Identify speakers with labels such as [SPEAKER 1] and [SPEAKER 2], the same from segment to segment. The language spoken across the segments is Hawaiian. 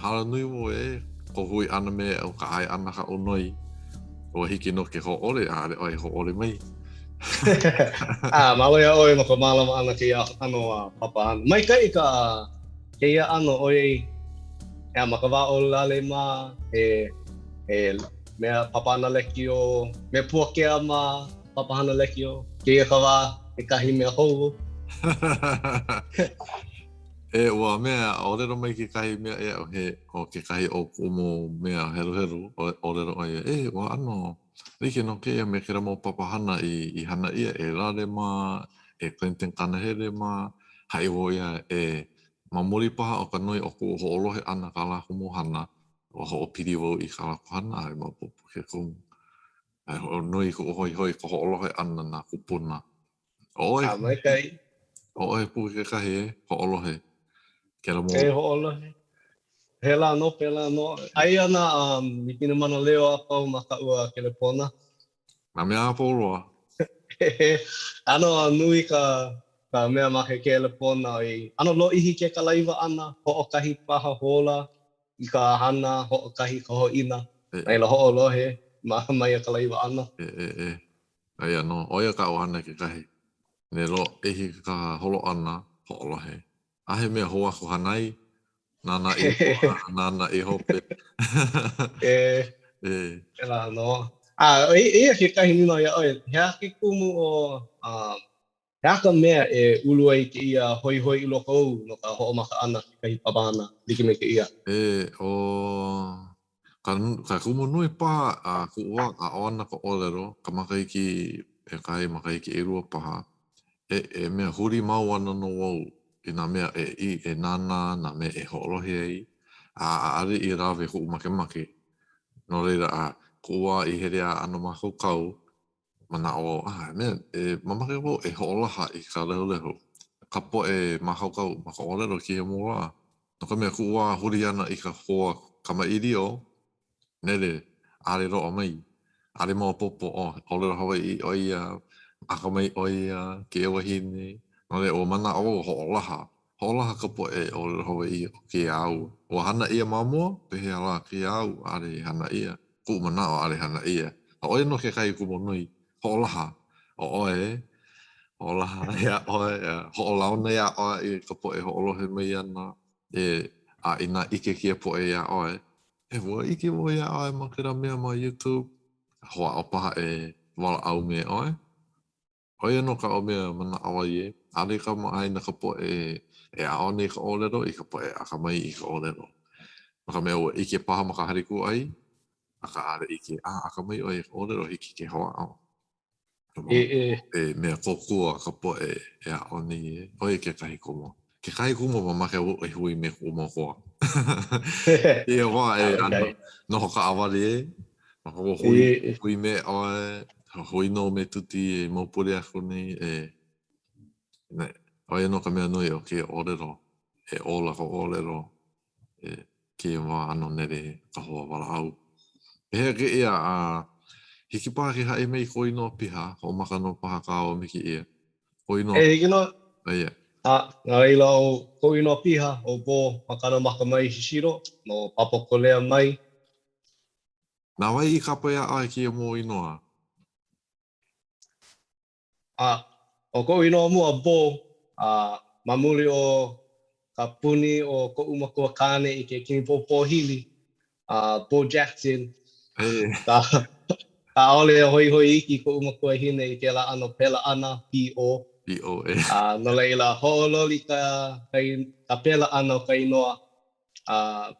[SPEAKER 1] Mahalo nui mo ko hui ana me au ka ai ana ka onoi. O hiki no ke ho ole ale oi ho ole mai.
[SPEAKER 2] Mawaya oi no ka malama ana ke ano papa. Mai kai ka ke ia ano oi makawa o lale ma mea papa ana leki o me puake ama papa ana leki o ke ia kawa kahi mea hou.
[SPEAKER 1] Ua mea o rero mai ke kahi mea o ke kahi o kumo mea heru o rero ai ua ano like no ke me kera mo papahana i hana ia rare ma Clinton Kanahere ma hai wo ia mamuri paha o ka noi o ku ho'olohe ana ka la kumu hana o ho'opiri wo i ka la hana ai ma popo ke kumu ai o noi ku hoi ko ho'olohe ana na kupuna
[SPEAKER 2] Mai kai
[SPEAKER 1] o pu ke kahi ho'olohe kera mo
[SPEAKER 2] ho'olohe. Pela no. Ai ana i pina mana leo apa ma ka ua kelepona.
[SPEAKER 1] na mea apo roa.
[SPEAKER 2] Ano nui ka mea ma ke kelepona i ano lo ihi ke kalaiwa ana ho'okahi paha hola i ka hana ho'okahi ka ho'ina. Nei la ho'olohe ma mai ka kalaiwa ana.
[SPEAKER 1] Ai ano oia ka o hana ke kahi. Ne lo ihi ka holo ana ho'olohe. Ahe mea hoa ko hanai nana e hoa nana e hope.
[SPEAKER 2] Pela no. Ia ke kahi nino ia oi. Hea ke kumu o hea ka mea ulu ai ke ia hoi i loko au no ka ho'omaka ana ke kahi papana like me ke ia.
[SPEAKER 1] Ka kumu nui paha a kuua a oana ka olero ka makaiki kai makaiki e rua paha. Mea huri mau ana no wau i nā mea e nana nā mea e ho'olohe ai. A are i rawe ku make. No reira kuua i here a ano mako kau mana o mea mamake wo e ho'olaha i ka leho. Ka po mako kau mako olero ki he mua. No ka mea kuua huri ana i ka hoa kamairi o nere are roa mai. Are mau popo olero Hawaii o ia aka mai o ia ke wahine. No re o mana o ho'olaha. Ho'olaha ka po olero Hawaii o ke au. O hana ia mamua pehe ala ke au are hana ia. Ku mana o are hana ia. Oe no ke kai kumonui. Ho'olaha. Ho'olaha ia ho'olauna ia i ka po ho'olohe mai ana. A ina ike kia po ia oe. Mua ike mo ia oe ma kera mea ma YouTube. Hoa o paha wala au me oe. Oe no ka o mea mana awa ie. Ale ka mai na ka po aone ka olero i ka po aka mai i ka olero. Maka mea ua ike paha maka hariku ai. Aka are ike aka mai oe ka olero hiki ke hoa au. Mea kokua ka po aone ie. Oe ke kahi kumo. Ke kahi kumo ma make o hui me kumo koa. Ia wā ana. Noho ka awari Maka o hui me oe. Hui no me tuti maupure ako nei oe no ka mea nui o ke olero. Ola ka olero. Ke wā ano nere ka hoa wala au. Hea ke ia hiki paha ke hae mei koi no piha. O maka no paha ka o miki ia. Koi no.
[SPEAKER 2] Hiki no.
[SPEAKER 1] Ia.
[SPEAKER 2] Ngā reila o koi no piha o bō makana maka mai hishiro no papa kolea mai.
[SPEAKER 1] Nā wai i kapea ai ki a mō inoa.
[SPEAKER 2] O ko inoa mua bō mamuri o ka puni o ko umakua kane i ke kini pōpō hili. Bo Jackson. Ka ole hoi iki ko umakua hine i ke la ano pela ana P.O. No leila ho'ololi ka pela ana o ka inoa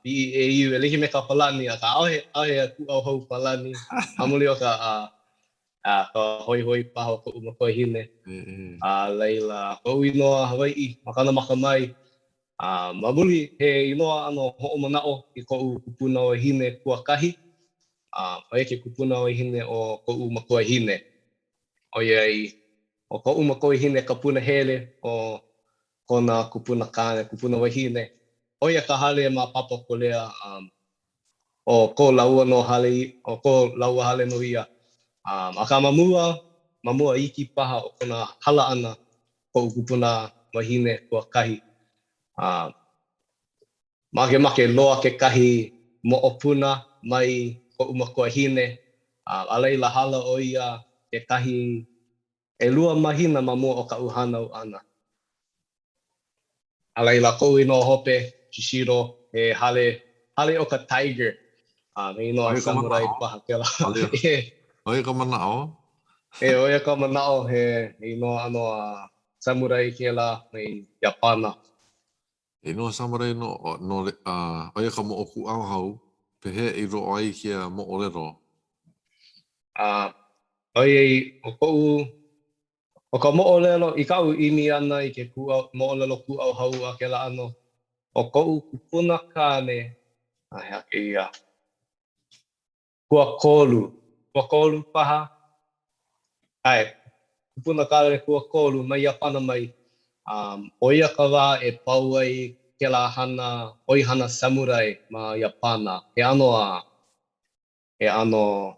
[SPEAKER 2] B.E.A.U. Lihi me ka palani a ka ahe ku au hau palani. Mamuri o ka hoi paha o ko umakua hine. Leila ko inoa Hawaii makana maka mai. Mamuri he inoa ano ho'omana'o i ko kupuna o hine kua kahi. Oia ke kupuna o hine o ko umakua hine. Oia o ko umakua hine ka puna hele o kona kupuna kane, kupuna wahine. Oia ka hale ma papa kolea o ko laua no hale, o ko laua hale no ia. A ka mamua iki paha o kona hala ana ko kupuna wahine kua kahi. Make loa ke kahi mo'opuna mai ko umakuahine. A leila hala o ia ke kahi lua mahina ma mua o ka uhana o ana. A leila kou ino hope, Shishiro, hale o ka tiger. Me inoa samurai paha ke la.
[SPEAKER 1] Oi ka manao?
[SPEAKER 2] Oia ka manao he inoa ano samurai ke la mai Japana.
[SPEAKER 1] No samurai no oia ka mo oku au hau pehe I ro'o ai kia mo olero.
[SPEAKER 2] Oia o ka mo'olelo I kau imi ana I ke mo'olelo ku au hau a ke la ano. O kou kupuna kane hea ke ia. Kua kolu paha. Kupuna kane kua kolu mai Japana mai. Oia ka wā pau ai ke la hana oihana samurai ma Japana. He ano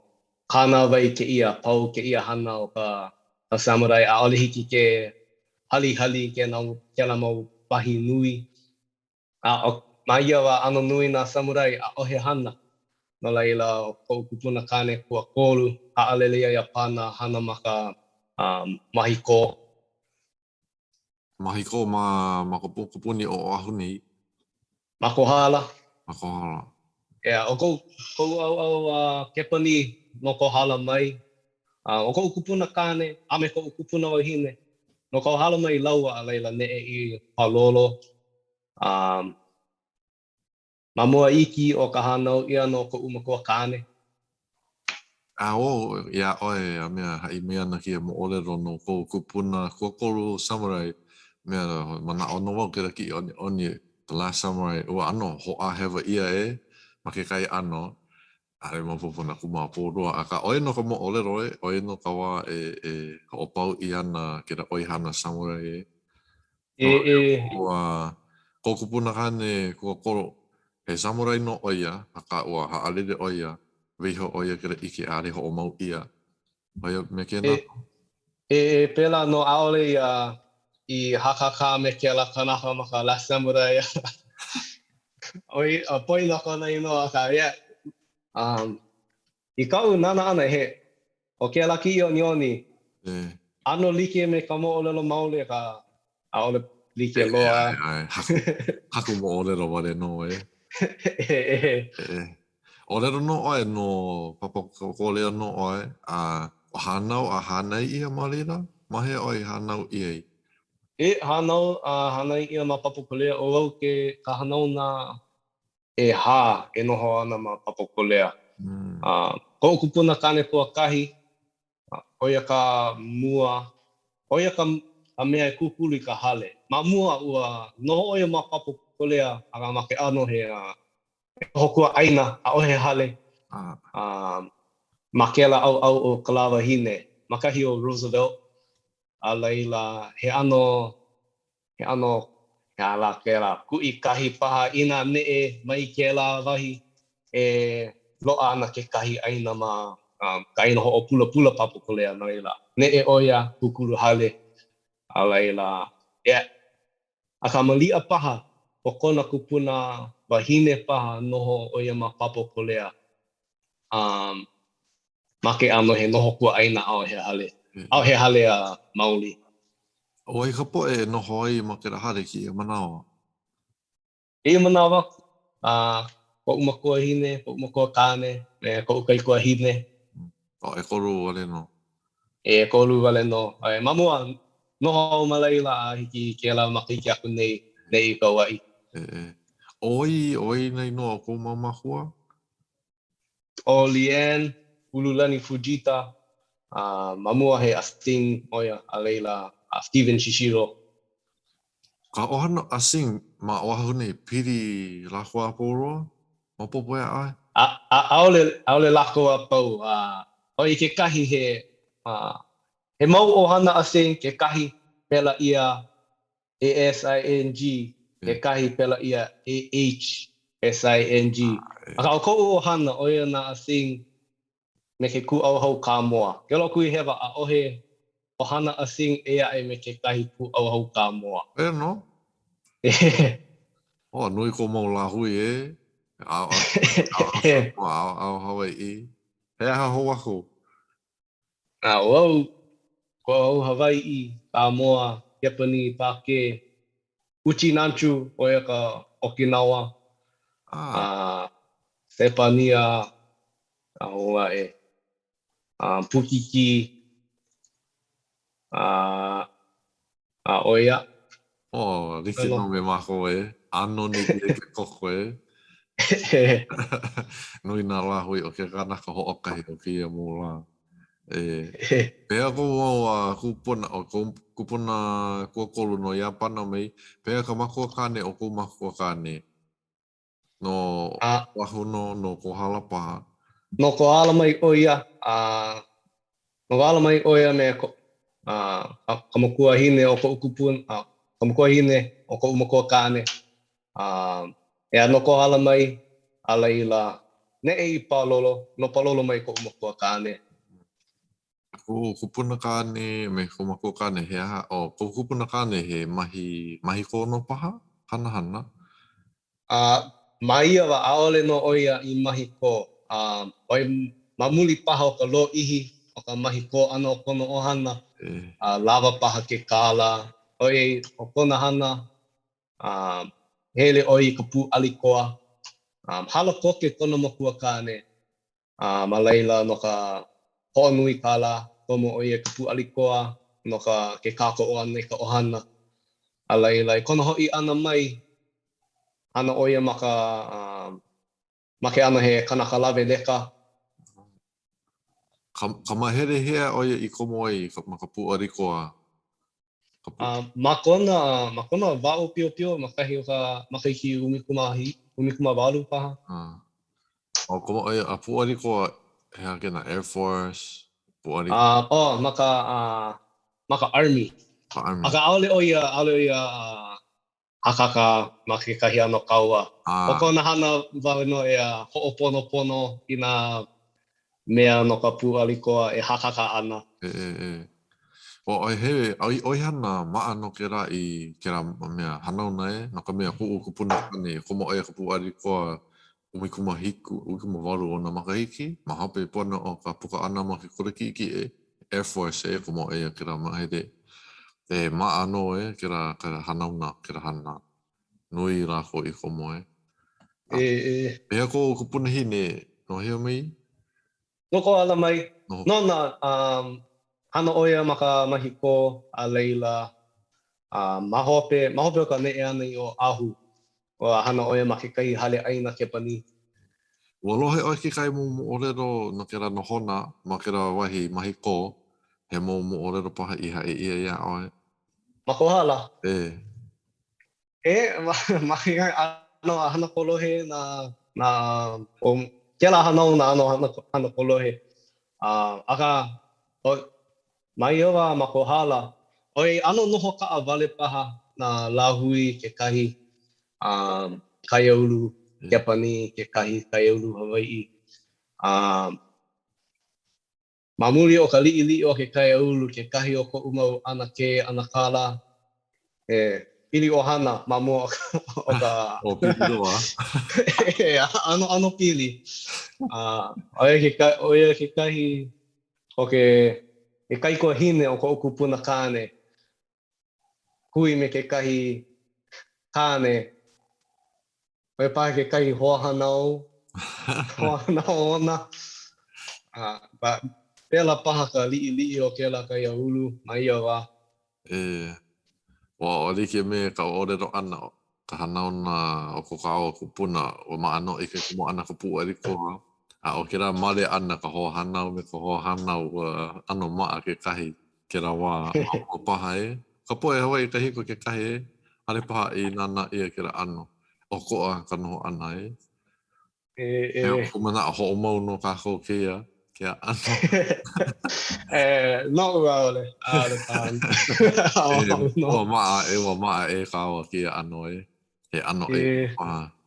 [SPEAKER 2] kana wai ke ia pau ke ia hana o ka samurai a ole hiki ke hali ke la mau pahi nui. Ma ia wa ano nui na samurai a ohe hana. No laila o kou kupuna kane kua kolu a alele ia Japana hana maka mahiko.
[SPEAKER 1] Mahiko ma kupuni o ahu nei.
[SPEAKER 2] Makohala.
[SPEAKER 1] Makohala.
[SPEAKER 2] O kou au kepani no ko hala mai. O kou kupuna kane, a me kou kupuna wahine. No ko hala mai laua a leila ne I palolo. Ma mua iki o ka hanau ia no ko umakua kane.
[SPEAKER 1] Ia oe a mea hai mea na kia mo olero no kou kupuna kua kolu samurai. Mea mana ono wau ke raki oni The Last Samurai. Ua ano ho a hewa ia ma ke kai ano. Are mo pupuna kuma pōrua. A ka oe no ka mo olero oe no ka wā o pau I ana ke ra oihana samurai Ua ko kupuna kane kua koro he samurai no oia a ka ua haalele oia weiho oia kira ike are ho o mau ia. Oia me ke na?
[SPEAKER 2] Pela no aole I hakaka me ke la kanaka ma ka Last Samurai. Oi, poi no kona inoa ka ia. I kau nana ana he. O ke la ki o nioni. Ano like me ka mo olelo maule ka aole like loa.
[SPEAKER 1] Haku mo olero wale no Olero no oe no papakole no oe o hanau a hanai ia malira mahe oe hanau iei.
[SPEAKER 2] Hanai ia ma papakolea o au ke ka hanau na ha noho ana ma papakolea. Ko kupuna kane kua kahi. Oia ka mua. Oia ka mea kukuli ka hale. Ma mua ua noho oia ma papakolea aga ma ke ano he hokua aina a ohe hale. Ma ke la au o kalawa hine. Makahi o Roosevelt. A leila he ano la ke la kui kahi paha ina mai ke la wahi loa ana ke kahi aina ma ka ina ho pula papakolea no ila oia kukuru hale a leila a ka malia paha o kona kupuna wahine paha noho oia ma papakolea ma ke ano he noho kua aina au he hale a mauli.
[SPEAKER 1] Oi ka po noho ai ma ke ra hare ki manawa.
[SPEAKER 2] Manawa ko umakua hine, ko umakua kane, ko ukaikua hine.
[SPEAKER 1] Koru wale no.
[SPEAKER 2] Koru wale no. Mamua noho malaila a hiki ke la makiki aku nei I ka wai.
[SPEAKER 1] Oi nei no ko mamahua?
[SPEAKER 2] O Lien, Ululani Fujita, mamua he Asting oia a leila Steven Shishiro.
[SPEAKER 1] Ka ohana Asing ma oahu nei piri lahua pōroa? Ma popo ai?
[SPEAKER 2] Aole lako a pau. Oi ke kahi he mau ohana Asing ke kahi pela ia ASING, ke kahi pela ia AHSING. Aka o kou ohana oia na Asing me ke ku au hau ka moa. Ke lo kui hewa a ohe ohana Asing me ke kahi ku au hau ka moa.
[SPEAKER 1] No? O, nui ko mau la hui e. Au Hawaii. He aha ho ako.
[SPEAKER 2] Ko Hawaii, Samoa, Kepani, Pake, Uchinanchu, o ia ka Okinawa, Sepania, hoa e, Pukiki, oia.
[SPEAKER 1] O, riki no me mako e. Ano ni ke koko e. Nui nā la hui o ke kanaka ho okahi o kia mō la. Pea ko mau kupuna o kupuna kua kolu no Iapana mai. Pea ka makua kane o ku makua kane. No wahuno no ko halapaha.
[SPEAKER 2] No ko ala mai oia. No ala mai oia me ka makua hine o ko kupuna. Ka makua hine o ko makua kane. Ea no ko ala mai ala ila ne e palolo. No palolo mai ko makua kane.
[SPEAKER 1] Ko kupuna kane me ko makua kane he aha. O ko kupuna kane he mahi kono paha? Hana hana?
[SPEAKER 2] Maia wa aole no oia I mahi ko. Oi mamuli paha o ka lo ihi o ka mahi ko ano kono ohana. Lava paha ke kala. Oi o kona hana. Hele oi ka pu alikoa. Hala koke kono makua kane. Ma leila no ka honui kala. Tomo oia ka pu alikoa. No ka ke kako o ane ka ohana. A leila kono hoi ana mai. Ana oia make ana he kanaka lawe leka.
[SPEAKER 1] Ka mahere hea oia I komo ai maka puʻarikoa.
[SPEAKER 2] Makona wao pio pio makahi o ka makaiki umikuma walu paha.
[SPEAKER 1] O komo ai a puʻarikoa hea kena Air Force puʻarikoa.
[SPEAKER 2] Maka Army. Aka aole oia hakaka ma ke kahi ano kaua. O kona hana wau no ea hoʻoponopono I nā mea no ka puʻarikoa hakaka ana.
[SPEAKER 1] O ai he oi hana maa no ke rā I ke rā mea hanauna e no ka mea kuʻu kupuna kane komo ai ka puʻarikoa umikuma hiku umikuma walu o nā makahiki ma hape pono o ka puka ana ma ke kurikiki e Air Force e komo ai ke rā mahere e maa no e ke rā hanauna ke rā hana nui rāko I komo e. Pea ko kupuna hine no hea mai?
[SPEAKER 2] No ko ala mai. No na hana oia maka mahiko a leila mahope o ka neʻe ana I o ahu. O hana oia ma ke kai hale aina Kepani.
[SPEAKER 1] Ua lohe oi ke kai mo moʻolelo no ke rā nohona ma ke rā wahi mahiko he mo moʻolelo paha I hae ia ia oe.
[SPEAKER 2] Makohala? Mahi ano hana kolohe na kela hanau na ano hana kolohe. Aka mai wa makohala. Oi ano noho ka wale paha na lahui ke kahi kaiaulu Kepani ke kahi kaiaulu Hawaii. Mamuri o ka liʻiliʻi o ke kaiaulu ke kahi o koʻu mau ana ke ana kala pili ohana ma mua o ka
[SPEAKER 1] pili loa.
[SPEAKER 2] ano pili. Oia ke kahi o ke kaiko hine o koʻu kupuna kane. Hui me ke kahi kane. Oia paha ke kahi hoahanau. Hoahanau ona. Pela paha ka liʻiliʻi o kela kaiaulu ma ia wā.
[SPEAKER 1] Ua o like me ka ōrero ana ka hanau na o ko ka ao kupuna o maano I ke kumo ana ka puʻarikoa. A o ke rā male ana ka hoahanau me ka hoahanau ano maa ke kahi ke rā wā o paha e. Ka poe Hawaii ka hiko ke kahi e. Hare paha I nana ia ke rā ano. O koa ka noho ana e. E o kumana a hoʻo mau no kākou keia. Kia ano.
[SPEAKER 2] No ua ole.
[SPEAKER 1] Ua maa e ka awa kia ano e. He ano e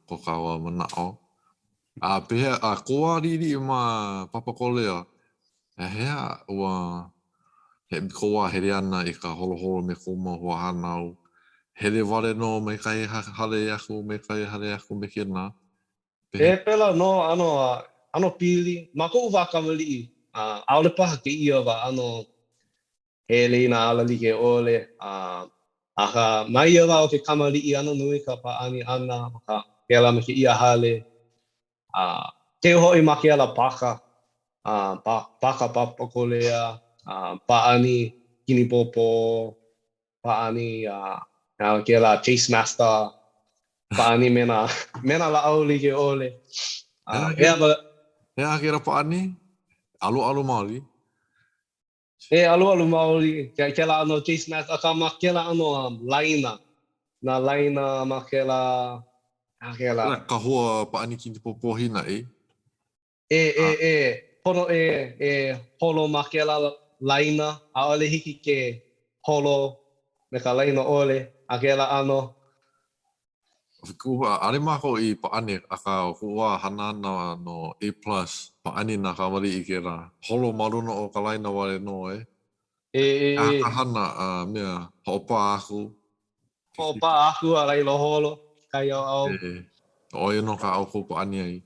[SPEAKER 1] ko ka awa manao. Pehea koa riri ma papakolea. Hea ua he koa here ana I ka holoholo me ko mau hoa hanau. hele wale no me kai hale aku me kai hale aku me kena.
[SPEAKER 2] E pela no ano pili mako wa kamali aole paha ke ia wa ano hele na ala like ole aka mai ia wa o ke kamali I ano nui ka pa ani ana ka pela me ke ia hale ke hoi make ala paka paka papakolea pa ani kini popo pa ani ke la chase master pa ani mena la au like ole
[SPEAKER 1] He akira pa ani alu maoli.
[SPEAKER 2] E alu maoli ke la ano chase master aka makela ano laina na laina makela akela
[SPEAKER 1] Kahua pa ani kini popo hina
[SPEAKER 2] pono holo makela laina a ole hiki ke holo me ka laina ole akela ano
[SPEAKER 1] Kua ale mako I pa ani aka kua hana no A+ pa ani na ka wali I kera holo maruna o ka laina wale no Aka hana mea hopa aku.
[SPEAKER 2] Hopa aku a lai lo holo kai au
[SPEAKER 1] Oe no ka au ko pa ani ai.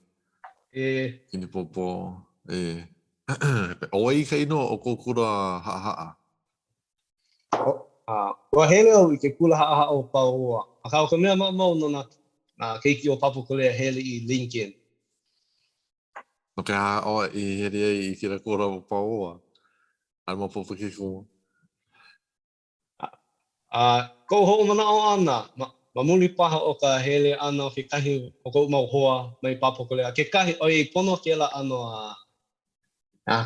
[SPEAKER 1] Kini popo Oe kai no o ko kura ha.
[SPEAKER 2] Ua hele au I ke kula ha o paua. A kau ka mea mau no na keiki o papu kolea hele I Lincoln.
[SPEAKER 1] No ke ha o I here ai I kira kura o paua. Ai mo popo ki ko.
[SPEAKER 2] Kou ho mana o ana. Ma muli paha o ka hele ana o ke kahi o kou mau hoa mai papu kolea. Ke kahi o I pono ke la ano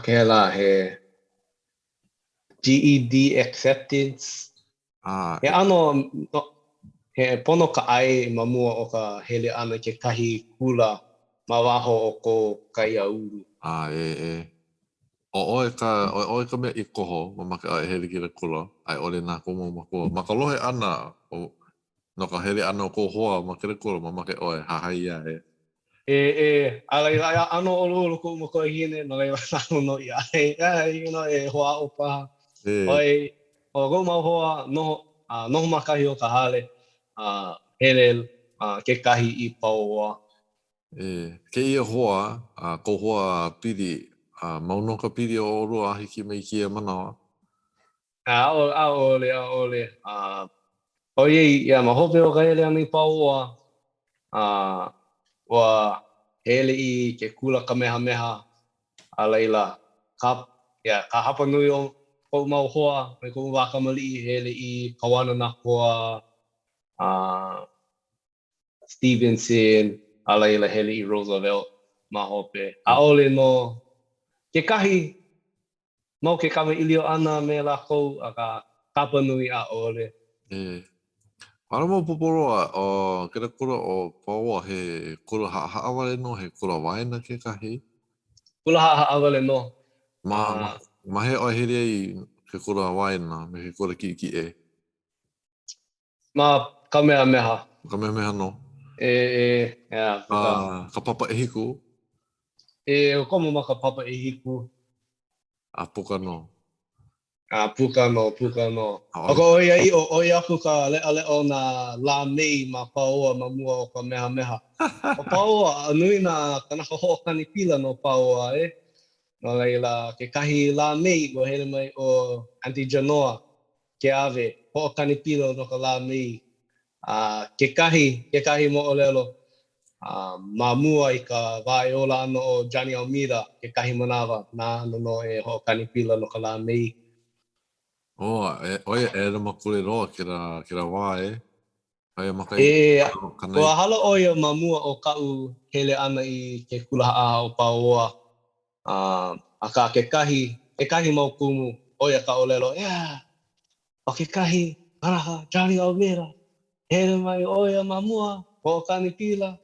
[SPEAKER 2] ke la he GED acceptance. He ano he pono ka ai mamua o ka hele ana ke kahi kula ma waho o ko kai auru.
[SPEAKER 1] Oe ka mea I koho ma maka ai hele kira kula ai ole nā komo makua. Maka lohe ana no ka hele ana o ko hoa ma kira kula ma maka oe hahai ia
[SPEAKER 2] Alai la ano olo ko mo ko hine no le ano no ia no hoa o pa. Oi o go mau hoa no makahi o ka hale hele ke kahi I paua.
[SPEAKER 1] Ke ia hoa ko hoa piri mauno ka piri o rua hiki mai kia manawa.
[SPEAKER 2] Ole Oye ia ma hope o ka hele ani paua wa hele I ke kula kamehameha a leila ka hapa nui o ko mau hoa mai ko waka mali hele I kawana na koa Stevenson a leila hele I Roosevelt ma hope a ole no ke kahi mau ke kame ilio ana me la ko aka kapa nui a ole
[SPEAKER 1] Ara mo poporoa o kira kura o paua he kura haawale no he kura waena ke kahi.
[SPEAKER 2] Kula haawale no.
[SPEAKER 1] Ma he o here I ke kura waena me he kura ki
[SPEAKER 2] Ma kamehameha.
[SPEAKER 1] Kamehameha no. Ka papa e hiku.
[SPEAKER 2] Komo maka papa e hiku.
[SPEAKER 1] Puka no.
[SPEAKER 2] Puka no. Ako oi aku ka leo na la mei ma paoa ma mua o ka mehameha. O paoa nui na kanaka ho'okani pila no paoa No leila ke kahi la mei o hele mai o Auntie Janoa ke ave ho'okani pila no ka la mei. Ke kahi mo o lelo ma mua I ka vaeola ano o Johnny Almeida ke kahi manawa na no ho'okani pila no ka la mei.
[SPEAKER 1] Oia e makule roa kira wā
[SPEAKER 2] Ua hala oia ma mua o ka'u hele ana I ke kulaha'a o paoa. Aka ke kahi mau kumu oia ka olelo. O ke kahi kanaka Johnny Almeida. Hele mai oia ma mua ho'okani pila.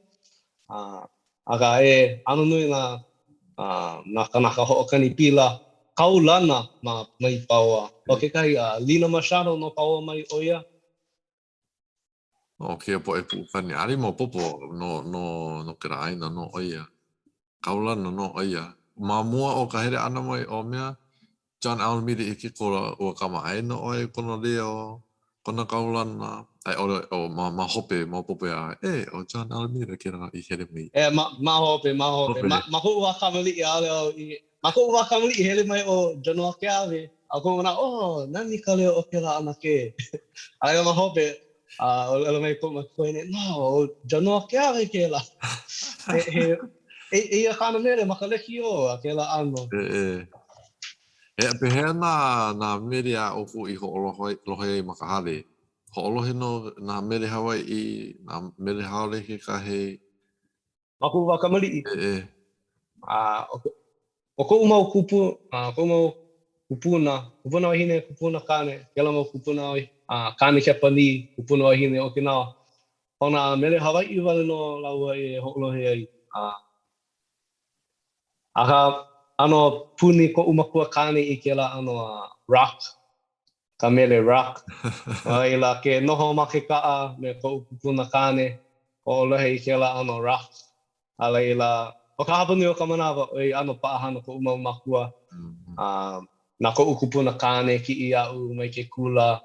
[SPEAKER 2] Aka ano nui na kanaka ho'okani pila kaulana mai paoa. O ke kahi Lina Machado no paoa mai oia.
[SPEAKER 1] O ke po e puukani. Ari mo popo no kira aina no oia. Kaulana no oia. Ma mua o ka here ana mai o mea. John Almeida I ke kora ua kama aina oe kona leo. Kona kaulana. ai o ma hope ma pope a o John Almeida ke ranga I hele mai
[SPEAKER 2] ma hope ma ko wa kamali ale ma ko wa kamali hele mai o jono ke ave ako na nani kale o ke la ana ke ai ma hope o mai ko ma ko ne no jono ke ave ke la e kana mere ma kale ki o ke la ano
[SPEAKER 1] pehea na mere a oku I ho lohe makahale. Ho lohe no na mere Hawaii na mere haole ke kahe.
[SPEAKER 2] Maku wakamali. O ko mau kupu ko mau kupuna o hine kupuna kane kela mau kupuna o kane Japani kupuna o hine Okinawa. Ona mere Hawaii wale no laua e ho'olohe ai. Aka ano puni ko umakua kane I kela ano rock. Ka mele rock. Ila ke noho make kaa me ko kupuna kane o lohe I kela ano rock. Ala ila o ka hapuni o ka manawa o ano paahana ko umakua. Na ko kupuna kane ki I au mai ke kula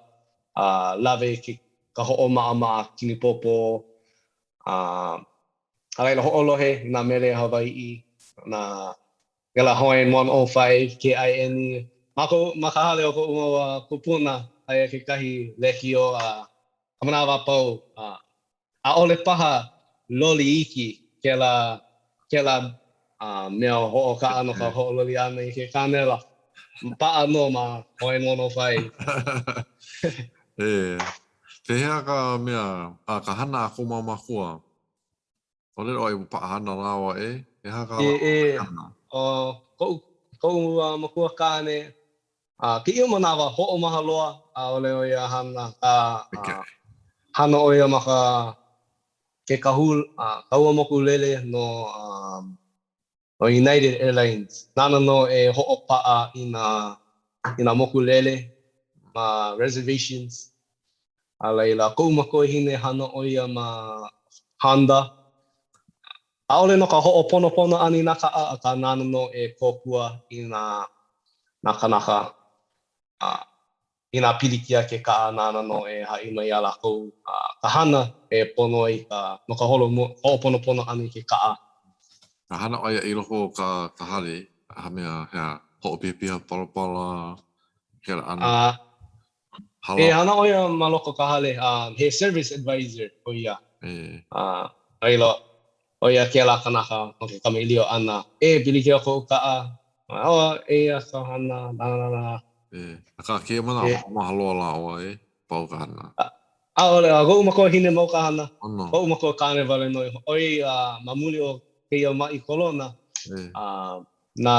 [SPEAKER 2] lave ke ka ho'o ma'a kini popo. Ala ila ho'olohe na mele Hawaii na Gela Hawaiian 105 KINE. Makahale o ko kupuna ai ke kahi leki o kamanawa pau a ole paha loli iki kela mea ho'o ka ano ka ho'o loli ana I ke kanela pa'a no ma Hawaiian 105.
[SPEAKER 1] Pehea ka mea ka hana a ko makua. Ole o I paahana rawa Pehea ka hana.
[SPEAKER 2] Ko makua kane ki ia manawa ho'o maha loa ole o ia hana hana o ia maka ke kahul kaua moku lele no United Airlines nana no e ho'o pa'a ina moku lele ma reservations alaila ko makua hine hana o ia ma Honda Aole no ka ho'oponopono ani naka ka nana no e kokua ina naka ina pilikia ke ka nana no e ha'i mai ala kou ka hana e pono ai ka no ka ho'oponopono ani ke ka
[SPEAKER 1] Ka hana o ia I loko ka hale mea hea ho'opipia palapala kera ana.
[SPEAKER 2] E hana o ia ma loko ka hale he service advisor o ia. Ailo o ia ke la kanaka o ke kameilio ana pili ke ko ka e asa hana na
[SPEAKER 1] ka ke mana mahalo la o pau ka hana
[SPEAKER 2] ole go mako hine mo ka hana o mako kane vale no oi mamuli o ke ia mai kolona na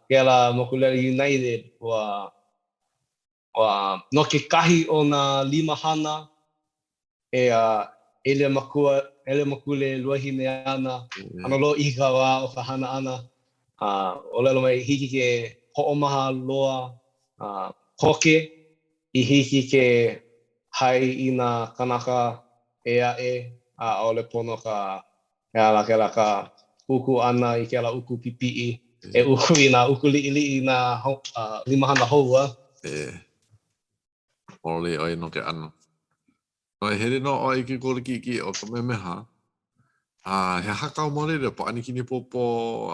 [SPEAKER 2] ke la mokule United wa no ke kahi o na 5 hana ele makule lua hine ana ano lo ika wa o ka hana ana o lelo mai hiki ke ho'omaha loa koke I hiki ke hai ina kanaka ole pono ka ke la ka uku ana I ke la uku pipi'i uku ina uku li'i na 5 hana houa
[SPEAKER 1] ole oi no ke ana no hele no o ki ko ki o ka memeha he haka mo le pa ani kini popo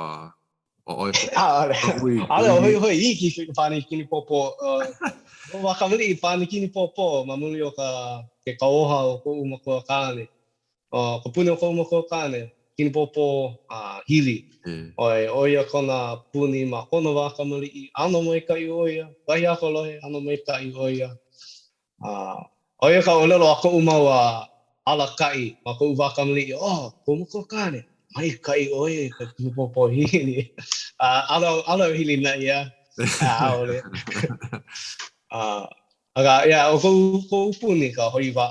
[SPEAKER 2] ale hoi iki pani kini popo o wakamali pani kini popo mamuli o ka ke kaoha o ko umakua kane ko puni o ko umakua kane kini popo hili o ia kona puni ma kona wakamali ano mo ka I o ia wahi ako lohe ano mo ka I o ia o ia ka olelo ako umawa ala kai ma ko wakamali ko umakua kane mai kai o ia ka kini popo hili ala hili na ia ole aga o ko puni ka hoi wa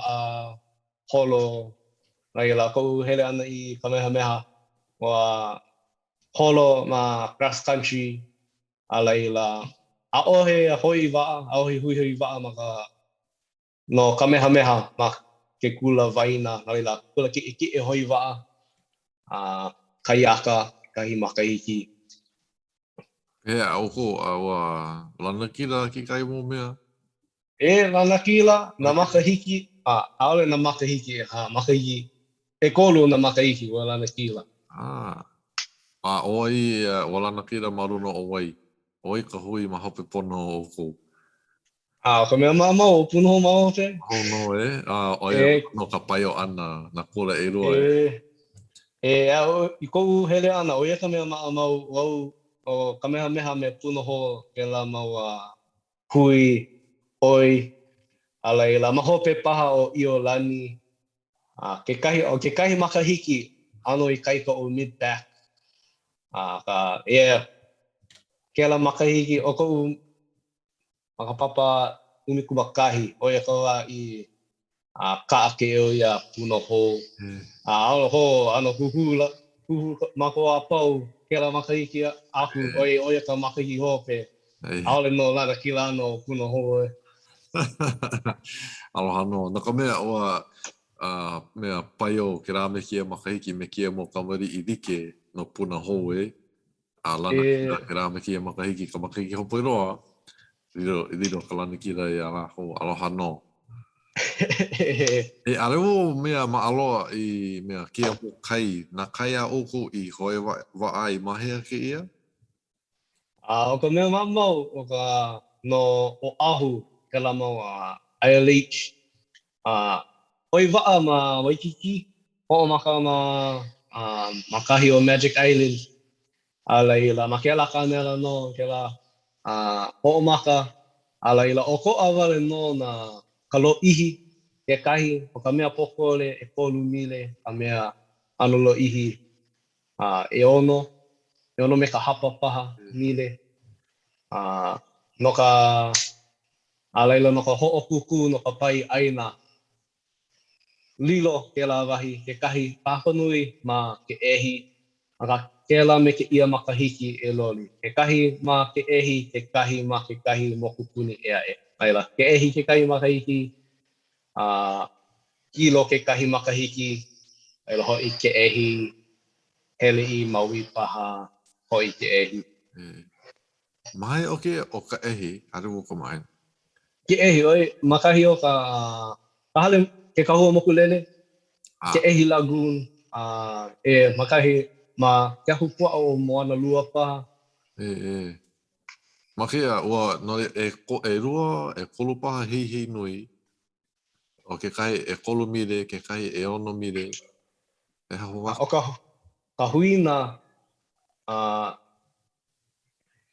[SPEAKER 2] holo lai la ko hele ana I Kamehameha wa holo ma cross country alai la ohe hoi wa hui wa maka no Kamehameha ma ke kula vaina lai la kula ki hoi wa kaiaka kahi makahiki
[SPEAKER 1] o ko wa lana kila ki kai mo mea
[SPEAKER 2] lana kila na makahiki aole na makahiki makahiki e kolu na makahiki wala na kila.
[SPEAKER 1] Oi wala na kila maruna o wai. Oi ka hui ma hope pono o ko.
[SPEAKER 2] Ka mea mau puno mau te.
[SPEAKER 1] Ho no oi no ka pai o ana na kola e roa
[SPEAKER 2] I kou hele ana o ia ka mea mau wau o kamehameha me puno ho ke la mau hui oi ala i la mahope paha o Iolani ke kahi makahiki ano i kaika o mid back ke la makahiki o kou makapapa umiku makahi o ia kaua i kaake o ia puno ho ano huhula mako apau ke la makahiki aku o ia ka makahiki hope aole no lana kila no puno ho
[SPEAKER 1] Aloha no. Na ka mea oa mea pai o ke rā me kia makahiki me kia mo kamari i rike no puna hou lana kira ke rā me kia makahiki ka makahiki hopo i roa. I riro ka lana kira i a rāko aloha no. Areo mea maaloa i mea kia mo kai. Na kai a oko i hoe wa ai mahea ke ia?
[SPEAKER 2] O ka mea mamau o ka no o ahu ke la mau ILH. Oi waa ma Waikiki, ho'o maka makahi o Magic Island. Ala ila ma ke la kanela no ke la ho'o maka ala ila o ko awale no na kalo ihi ke kahi o ka mea pokole e kolu mile a mea ano lo ihi e ono me ka hapa paha mile. No ka alaila no ka ho'okuku no ka pai aina lilo ke la wahi ke kahi papanui ma ke ehi aka ke la me ke ia makahiki e loli ke kahi ma ke ehi ke kahi ma ke kahi mokupuni laila ke ehi ke kahi makahiki kilo ke kahi makahiki laila hoi ke ehi hele i maui paha hoi ke ehi
[SPEAKER 1] Mai o ka ehi, haru ko mai.
[SPEAKER 2] Ke ehi oi makahi o ka hale ke kahua mokulele ke ehi lagoon makahi ma ke hupua o moana lua paha.
[SPEAKER 1] Makia ua no e rua e kolu paha hei nui. O ke kai e kolu mire, ke kai e ono mire. E hawa.
[SPEAKER 2] O ka huina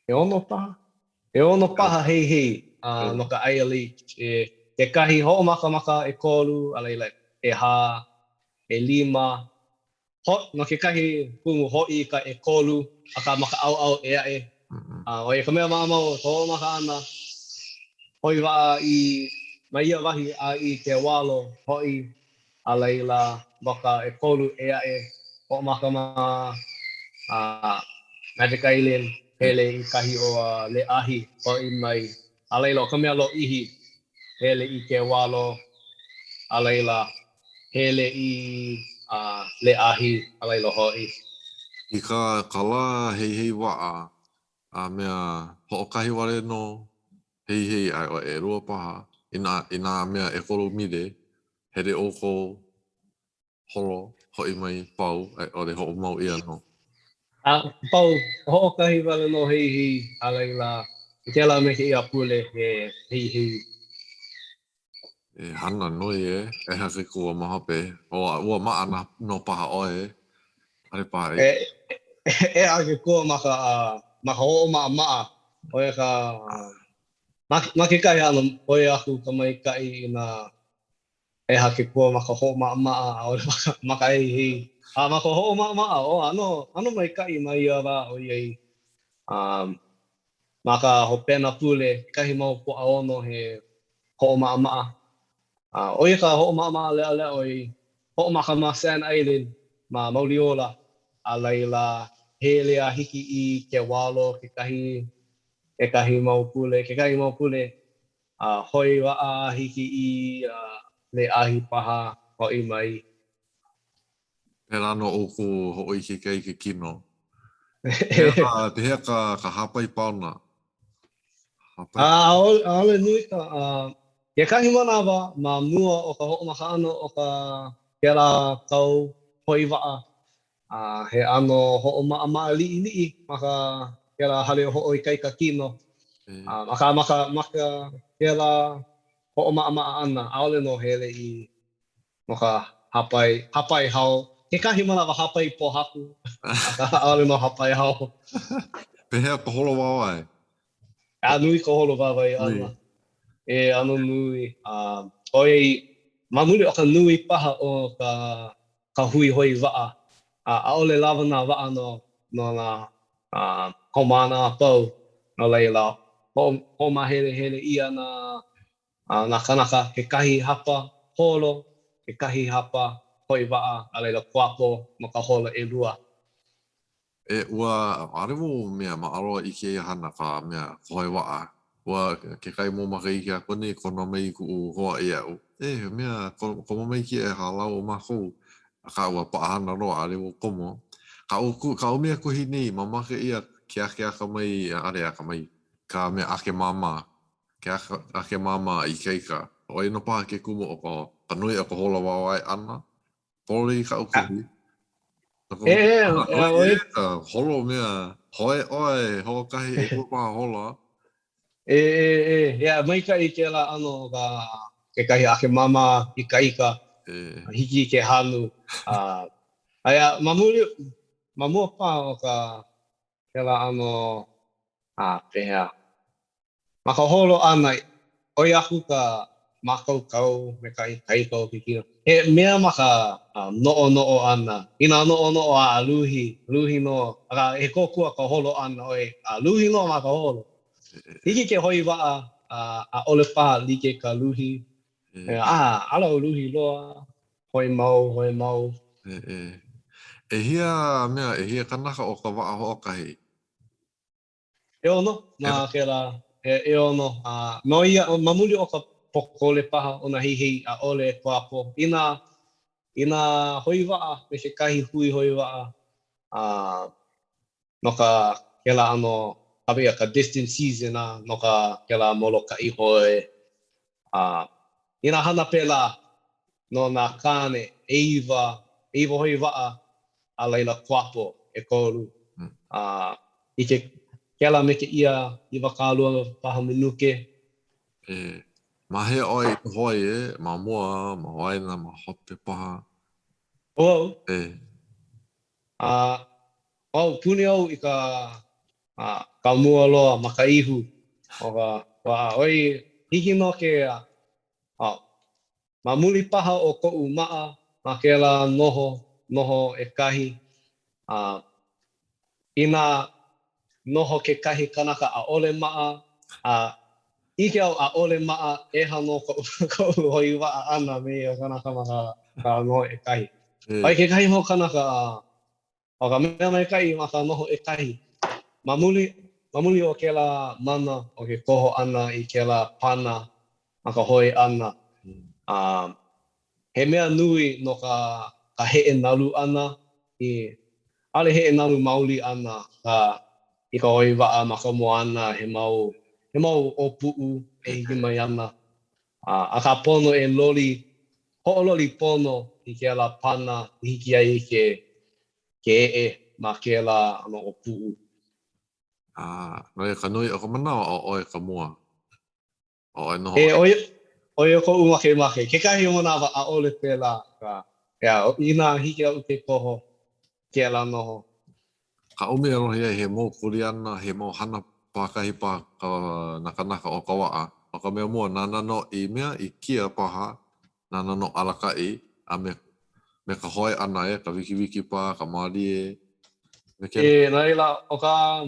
[SPEAKER 2] e ono paha. E ono paha hei no ka ILH. Ke kahi ho'o maka e kolu, alaila e ha, e lima. No ke kahi pungu ho'i ka e kolu, aka maka au e ae. O e ka mea mamau, ho'o maka ana. Hoi waa i maia wahi i te walo ho'i alaila maka e kolu e ae. Ho'o maka Magic Island. Hele i kahi o le ahi o i mai. Alaila o ka mea lo ihi. Hele i ke walo. Alaila hele i le ahi. Alaila hoi.
[SPEAKER 1] I ka la hei waa. A mea ho'okahi wale no. Hei ai o e rua paha. Ina mea e kolo mire. Here o ko holo. Hoi mai pau. O le ho'o mau ia no.
[SPEAKER 2] Pau, ho'okahi wale no hei alaila ke la me ke ia pule he hei.
[SPEAKER 1] Hana noi e hake kua mahape. Ua maana no paha oe. Hare paha
[SPEAKER 2] E ake kua maka ho'o maa. Oe ka ma ke kai ano oe aku ka mai kai na e hake kua maka ho'o maa. Oe maka hei. Maka ho'o maa o ano mai kai mai wa o iei. Maka hopena pule kahi mau po aono he ho'o maa. Oe ka ho'o maa lea oi ho'o maka ma Sand Island ma Mauliola alaila hele a hiki i ke walo ke kahi mau pule hoi wa hiki i le ahi paha hoi mai.
[SPEAKER 1] Pera no oku ho'oi ke kai ke kino. Te hea ka hapai pauna.
[SPEAKER 2] Aole nui ka Ke kahi manawa ma mua o ka ho'omaka ano o ka kēlā kau hoiwa'a he ano ho'oma'a li'i ma ka kēlā hale ho'oikaika kino. Maka kēlā ho'oma'a ana a'ole no hele I no ka hapai hao. Ke kahi manawa hapai pohaku. a'ole no hapai hao.
[SPEAKER 1] Pehea ka holo wawai?
[SPEAKER 2] Nui ka holo wawai ana. Ano nui. Oi, mamuli o ka nui paha o ka hui hoi wa'a. A'ole lava nā wa'a no nā homana pau no leila. Ho mahele ia nā kanaka he kahi hapa holo, he kahi hapa hoi wa'a a leila kuapo no ka holo ʻelua.
[SPEAKER 1] Ua arewo mea ma'aroa I ke hana ka mea hoi wa'a. Ua ke kai mō makaiki a kone kona mai ku hoa e au. Mea ko mai ki e halau o mākou. Ka ua paahana roa arewo komo. Ka o mea kuhi nei mamake ia ke aka mai are aka mai. Ka mea ake mama. Ke ake mama I keika. O ino paha ke kumo o ka nui o ka hola wawai ana. Pole I ka o kuhi. Holo mea hoe oe ho kahi e kupa hola.
[SPEAKER 2] Maika'i kēlā ano ke kahi ake mama I ka ika. Hiki ke hanu. Aia mamua pa o ka kēlā ano pehea. Ma ka holo ana oi aku ka makaukau me kaikau kikino. He mea ma ka no'o ana. Ina no'o a luhi no. He kokua ka holo ana oi luhi no ma ka holo. Hiki ke hoi wa'a ole paha like ka luhi. Ala o luhi loa. Hoi mau.
[SPEAKER 1] E hia kanaka o ka wa'a ho'okahi.
[SPEAKER 2] E ono, ma kēlā, e ono. No ia, mamuli o ka pokole paha o na hihi a ole kuapo. Ina hoi wa'a, me se kahi hui hoi wa'a. No ka kēlā ano, kawea ka distant season no ka kēlā molo ka ihoi. Ina hana pēlā no nā kāne, eiwa hoi wa'a a leila kuapo e koru. I ke kēlā me ke ia iwa kālua paha minuke.
[SPEAKER 1] Ma he oi hoi ma mua, ma waina, ma hope paha.
[SPEAKER 2] Puni au I ka mua loa ma ka ihu. O ka oi hiki no ke ma muli paha o ko'u ma'a ma kēlā noho e kahi. Ina noho ke kahi kanaka a ole ma'a. Ike au a ole ma'a e hano ko'u hoi wa'a ana me o kanaka ma ka noho e kahi. Ai ke kahi mo kanaka o ka mea mai kai ma ka noho e kahi. Mamuli o kēlā mana o ke koho ana I kēlā pana ma ka hoi ana. He mea nui no ka he'e nalu ana ale he'e nalu mauli ana I ka hoi wa'a ma ka moana he mau opu'u e hiki mai ana. A ka pono e ho'ololi pono I kēlā pana hiki ai ke e'e ma kēlā ano opu'u.
[SPEAKER 1] No e ka nui o ka manawa o oe ka mua. O e noho.
[SPEAKER 2] Oi o ko'u make. Ke kahi o manawa a ole pēlā. Ina hiki au ke koho kēlā noho.
[SPEAKER 1] Ka umi arohi ai he mō kuri ana, he mō hana pākahi pā ka nakanaka o ka wa'a. O ka mea mua nana no I mea I kia paha, nana no alakai, a me ka hoi ana ka wiki pā, ka marie.
[SPEAKER 2] Nā ila o ka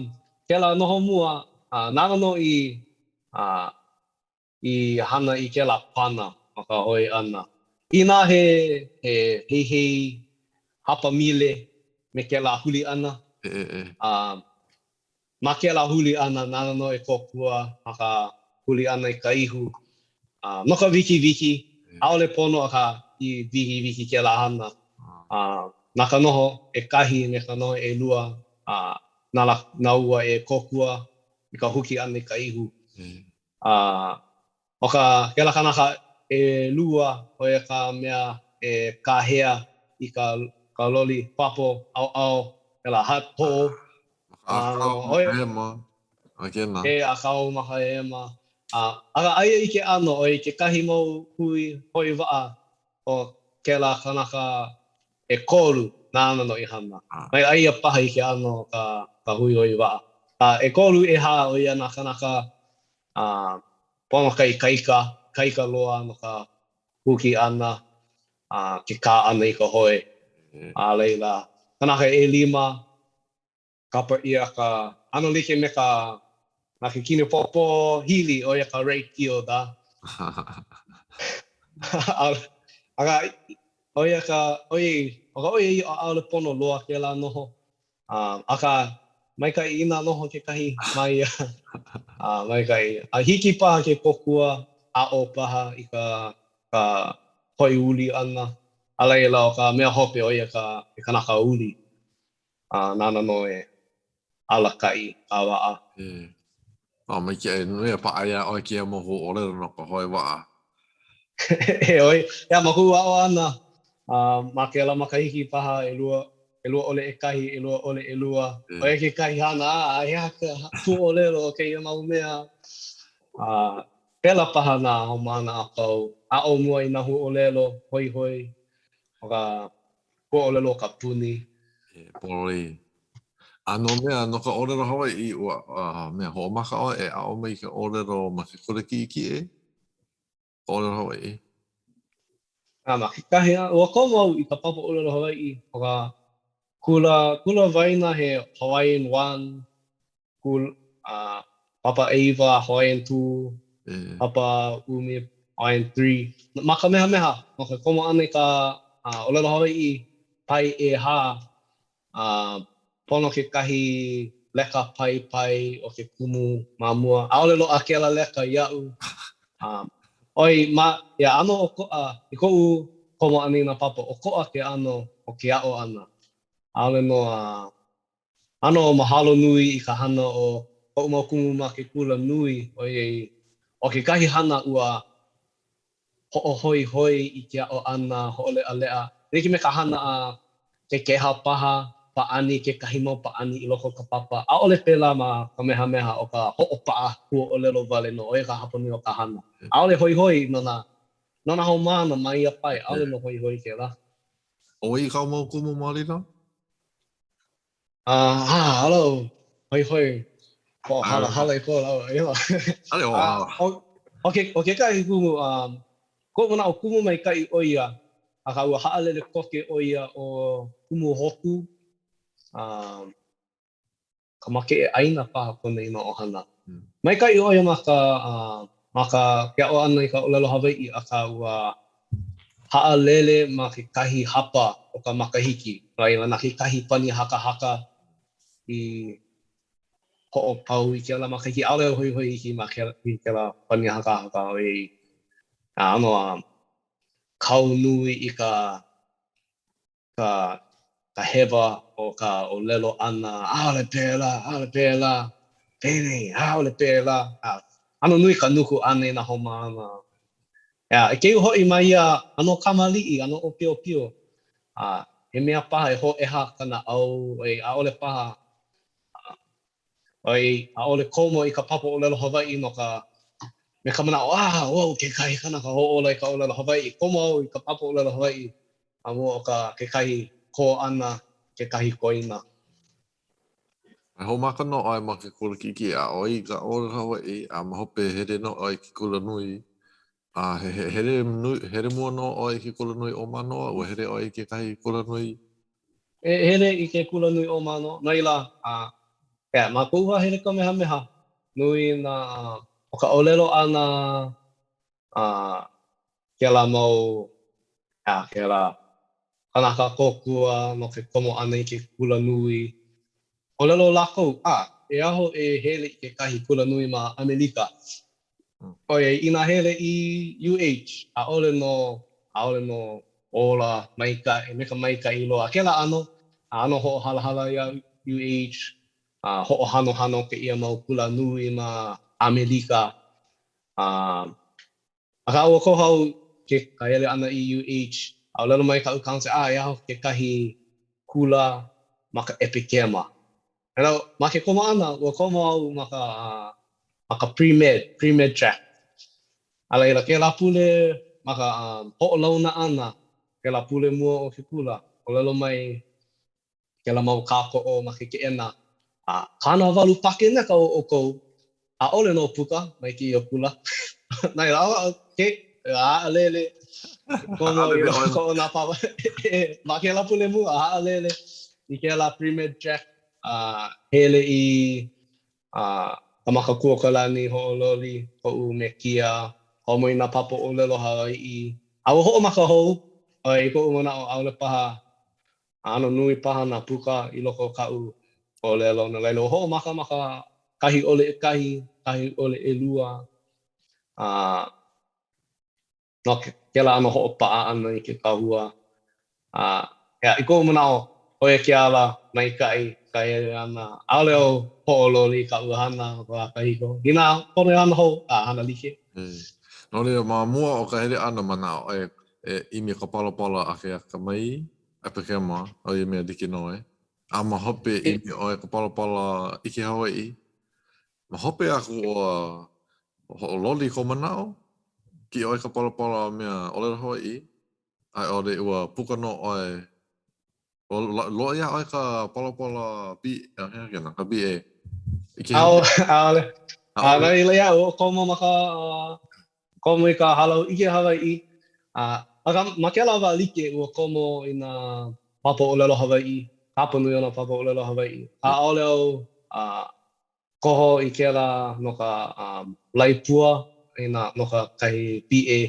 [SPEAKER 2] kēlā noho mua, nana no I hana I kēlā pana o ka hoi ana. Ina he hapa mile me kēlā huli ana. Ma kēlā huli ana nana no e kokua ma ka huli ana I ka ihu. No ka wiki, aole pono ka I wiki kēlā hana. Nā ka noho e kahi me ka noho e lua. Nā ua e kokua I ka huki ana I ka ihu. o ka kela kanaka lua o ka mea kahea i ka loli papo au kela hat po
[SPEAKER 1] Akao makaema. Akena.
[SPEAKER 2] akao makaema aga aia i ke ano o i ke kahi mau hui hoi waa o kela kanaka kolu nana no i hana mai aia paha i ke ano ka hui hoi waa kolu ha o ia na kanaka pono kai kaika loa no ka huki ana ke ka ana i ka hoi a leila kanaka lima kapa ia ka ano like me ka na ke kine popo hili o ia ka reikio da aga o ia ka oi o le pono loa ke la noho aka mai ka ina noho ke kahi mai mai kai hiki paha ke kokua a o paha i ka hoi uli ana ala e lau ka mea hope o ia ka kanaka uli nana no ala kai a
[SPEAKER 1] mai ke nui pa aia o ke mo ho ole no ko hoi wa
[SPEAKER 2] oi ya maku o ana ma ke la makahiki paha e lua ole e kahi e lua ole e lua o e ke kahi hana ia ka pu ole lo ke ia mau mea pela paha na ho mana akau a o mua i na hu ole lo hoi o ka pu ole lo ka puni
[SPEAKER 1] poi ano mea no ka ole ro Hawaii ua mea ho maka o e a o mai ka ole ro ma ke kore ki e ole ro Hawaii
[SPEAKER 2] ma ke kahi ua komo i ka papa ole lo Hawaii o ka kula vaina he Hawaiian 1 papa Eva Hawaiian 2 papa Umi Hawaiian 3 ma ka meha ma ka komo ana i ka ole lo Hawaii pai ha pono ke kahi leka pai o ke kumu mamua aole lo akela leka iau oi ya ano i ko komo ani na papa o ko ke ano o ke ao ana aole no ano mahalo nui i ka hana o mo kumu ma ke kula nui o ke kahi hana ua ho hoi i ke ao ana ho ole alea riki me ka hana ke keha paha paani ke kahi mau paani i loko ka papa a ole pela ma ka meha o ka ho'opaa hua o lelo wale no e ka haponi o ka hana a ole hoi nona hau mana mai a pai a ole no hoi ke la
[SPEAKER 1] o i ka mau kumu mali no
[SPEAKER 2] hello hoi ko hala i ko la
[SPEAKER 1] ale o hala
[SPEAKER 2] o ke kai kumu ko mana o kumu mai kai oia a ka ua haalele koke oia o kumu hoku ka make e aina paha kone ina ohana. Mai ka i oia maka kia o ana i ka olelo Hawaii a ka ua haalele ma ke kahi hapa o ka makahiki. Rai na ke kahi pani haka i ho'o pau i ke ala makahiki. Aole hoi i ma ke la pani haka o i ano kau nui i ka hewa o ka olelo ana ale pela pene ale pela ano nui ka nuku ane na homa ana e keu hoi mai ano kamali'i ano o pio he mea paha e ho eha kana au a ole paha a ole komo i ka papa olelo Hawaii no ka me ka mana wow ke kai kana ka ho ole ka olelo Hawaii komo au i ka papa olelo Hawaii amo o ka ke kai ko ana ke kahi koina.
[SPEAKER 1] Ho maka no ai ma ke kula kiki a oi ka ora Hawaii a mahope here no ai ke kula nui here mua no oi ke kula nui o mano o here oi ke kahi kula nui
[SPEAKER 2] Here i ke kula nui o mano nei la ma kuha here ka meha nui na o ka olelo ana ke la mau ke la kanaka kokua no ke komo ana i ke kula nui olelo lako e aho e hele i ke kahi kula nui ma Amerika oe ina hele i UH a ole no ola maika e meka maika i loa ke la ano ho hala ia UH ho hano ke ia mau kula nui ma Amerika Aka o ko hau ke kaele ana i UH. Au lalo mai ka ukang se ia ke kahi kula maka epikema. Ano ma ke koma ana o koma au maka pre-med track. Ala ila ke la pule maka ho launa ana ke la pule mua o ke kula. O lalo mai ke la mau kako o maka ke ena. Kana walu pake na ka o ko a ole no puka mai ki o kula. Nai la ke alele como
[SPEAKER 1] Ale
[SPEAKER 2] i
[SPEAKER 1] de
[SPEAKER 2] loko
[SPEAKER 1] oil.
[SPEAKER 2] o nā pawa. Ma ke la pule mua, alele. I ke la pre-med track, hele i ka maka kua kalani ho'ololi, ho'u me kia, homo i nā papa o lelo Hawaii. Au ho'o maka hou, i ko'u mana o aule paha, ano nui paha nā puka i loko ka'u o lelo na lailo. Ho'o maka kahi ole e kahi ole e lua. No ke la ano ho'o pa'a ana i ke kahua. I ko'u manao, oia ke ala mai kai ana. Aole o ho'ololi ka uhana o a kahiko. Hina pone ana hou, hana like.
[SPEAKER 1] No le ma mua o ka hele ana mana imi ka palapala a ke aka mai a peke ma o i mea diki no e. A ma hope imi o ka palapala i ke Hawaii. Ma hope aku o loli ko manao ki o ka palapala mea o le Hawaii. Ai o le ua puka no oe o lo ia oe ka palapala bi ka bi e. I ke
[SPEAKER 2] Ao,
[SPEAKER 1] hele.
[SPEAKER 2] aole.
[SPEAKER 1] Aole.
[SPEAKER 2] Nā ila ia o komo komo i ka halau i ke Hawaii. Aka ma ke lawa like ua komo i nā papa o lelo Hawaii. Papa nui ona papa o lelo Hawaii. Aole au koho i ke la no ka laipua i nā no ka kahi PA.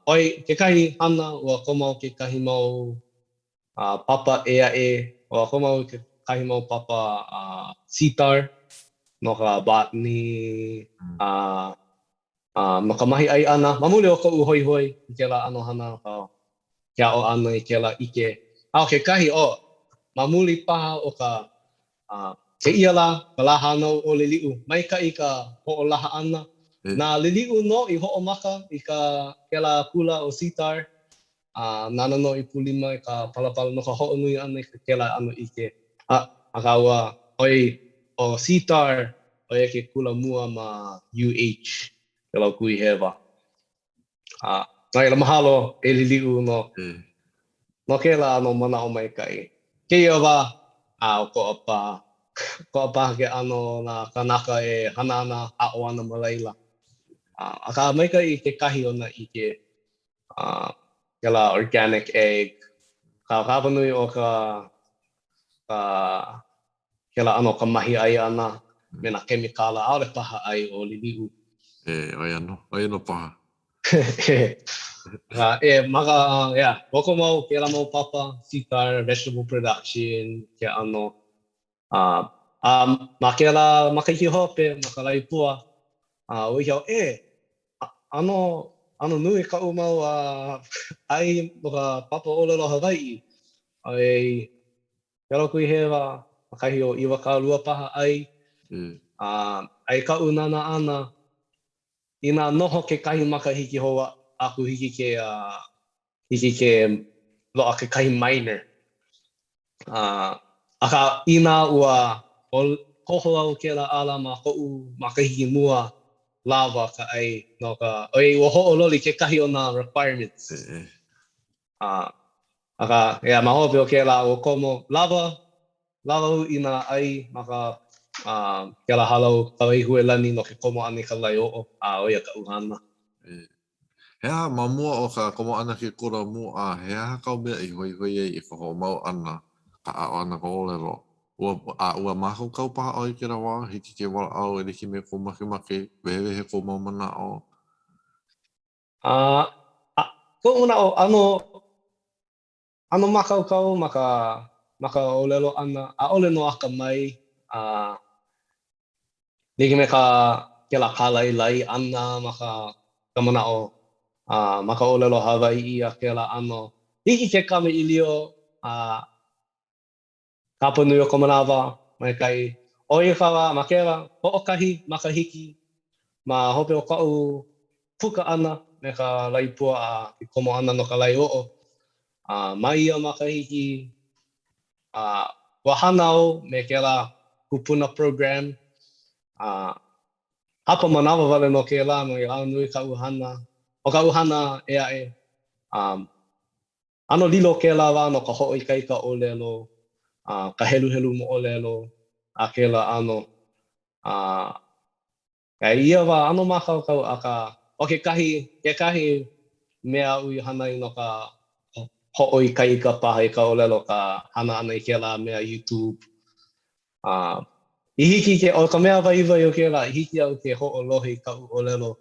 [SPEAKER 2] Oi, ke kahi hana ua komo ke kahi mau papa ua komo ke kahi mau papa sitar no ka botany no ka mahi ai ana. Mamule o ka hoi hoi i ke la ano hana ke o ana i ke la ike. Ke kahi mamuli paha o ka ke ia la, ka laha anau o le li'u. Mai ka i ka ho'o laha ana. Nā le li'u no i ho'o maka i ke la kula o sitar. Nana no i pulima i ka palapala no ka ho'o nui ana i ke la ano ike. Aka ua oi o sitar oi ke kula mua ma UH. Ke lau kui hewa. Nai la mahalo e li li'u no ke la ano mana o mai kai. Ke ia wa o ko apa ke ano na kanaka e hana ana a o ana malaila. Aka mai ka i ke kahi ona i ke la organic egg. Ka kapanui o ke la ano ka mahi ai ana me na kemikala aole paha ai o liliu.
[SPEAKER 1] Oi ano paha.
[SPEAKER 2] Maka, wako mau ke la mau papa, sitar, vegetable production, ke ano. Ma ke la makaihi hope, maka laipua. O iho, ano nui ka umau ai mo ka papa o lelo Hawaii. Ai, ke la kui hewa, makahi o iwa ka lua paha ai. Ai ka unana ana, ina noho ke kahi makahiki hoa aku hiki ke loa ke kahi minor. Aka ina ua koho au ke la ala ma ho'u makahiki mua lava ka ai no ka oi ua ho'ololi ke kahi o nā requirements. Aka ma hope o ke la o komo lava ina ai maka ke la halau kawai huelani no ke komo ani ka lai o'o oia ka uhana.
[SPEAKER 1] Hea ma mua o ka komo ana ke kura mua hea kau mea i hoi hoi e ka ho mau ana ka a ana ka olelo. Ua maho kau paha oi ke rawa hiki ke wala au e liki me ko make wewe he ko mau mana o.
[SPEAKER 2] Ko una o ano makau kau maka olelo ana ole no aka mai liki me ke la kalai lai ana maka kamana o maka olelo Hawaii a ke la ano hiki ke kame ilio kapa nui o ka manawa mai kai oi ka makera ho'okahi makahiki ma hope o ka'u puka ana me ka laipua i komo ana no ka lai o'o. Mai ia makahiki wahanau me kēlā kupuna program. Hapa manawa wale no kēlā no i aunui ka uhana. O ka uhana ea e. Ano lilo kēlā wā no ka hoʻoikaika o lelo. Ka helu helu mo o lelo. A kēlā ano. Ia wā ano mākaukau a ka o ke kahi mea ui hana i no ka hoʻoikaika paha i ka olelo ka hana ana i kēlā mea YouTube. I hiki ke o ka mea waiwai o kēlā, i hiki au ke hoʻolohe i ka olelo.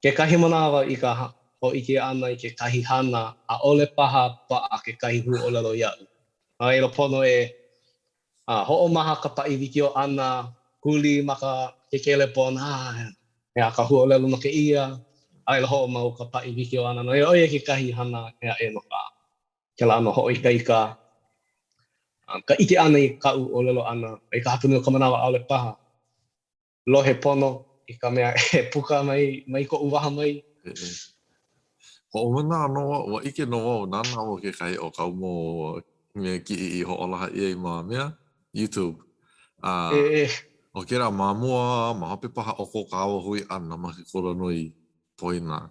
[SPEAKER 2] Ke kahi manawa i ka hoʻike ana i ke kahi hana a ole paha pa'a ke kahi hu olelo ia'u. A ilo pono e hoʻomaha ka pa'iwikio ana huli ma ka kekele pona. Ea ka hu olelo no ke ia. Ai la ho mau ka pa'iwikio ana no e oia ke kahi hana ea e no ka kēlā ano hoʻoikaika. Ka ike ana i ka'u olelo ana i ka hapuni o ka manawa ʻaole paha. Lohe pono i ka mea e puka mai koʻu waha mai.
[SPEAKER 1] Hoʻomana no wa ike no wau nana o ke kai o kau mo me ki'i i hoʻolaha ia i ma mea YouTube. O kēlā mamua ma hape paha o ko kāua hui ana ma ke kora nui poina.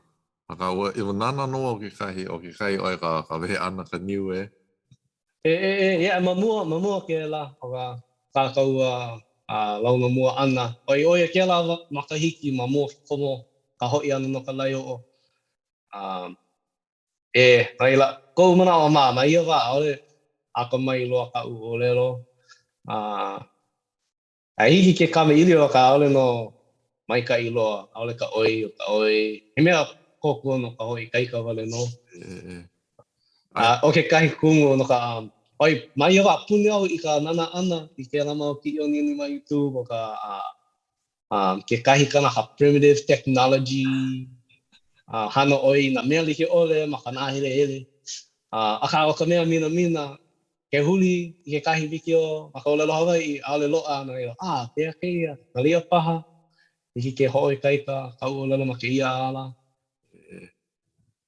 [SPEAKER 1] Aka ua iwa nana no o ke kai oi ka wehe ana ka niu e.
[SPEAKER 2] Ia mamua kēlā o ka kākau launa mua ana. Oi oia kēlā makahiki mamua ke komo ka hoʻi ana no ka lai o'o. Raila, kou manawa ma ia wā ʻaole a ka mai loa ka'u olelo. Hiki ke kamaili o ka ʻaole no maikaʻi loa, ʻaole ka oi. He mea kōkua no ka hoʻoikaika wale no. O ke kahi kumu no ka oi mai ia wā puni au i ka nana ana i kēlā mau kiʻiʻoniani ma YouTube o ka ke kahi kana ka primitive technology. Hana oi na mea like ʻole ma ka nāhelehele. Aka o ka mea mina ke huli i ke kahi wikio ma ka olelo Hawaiʻi ʻaole loʻa na ila pea keia na lia paha hiki ke hoʻoikaika kau olelo ma kēia ala.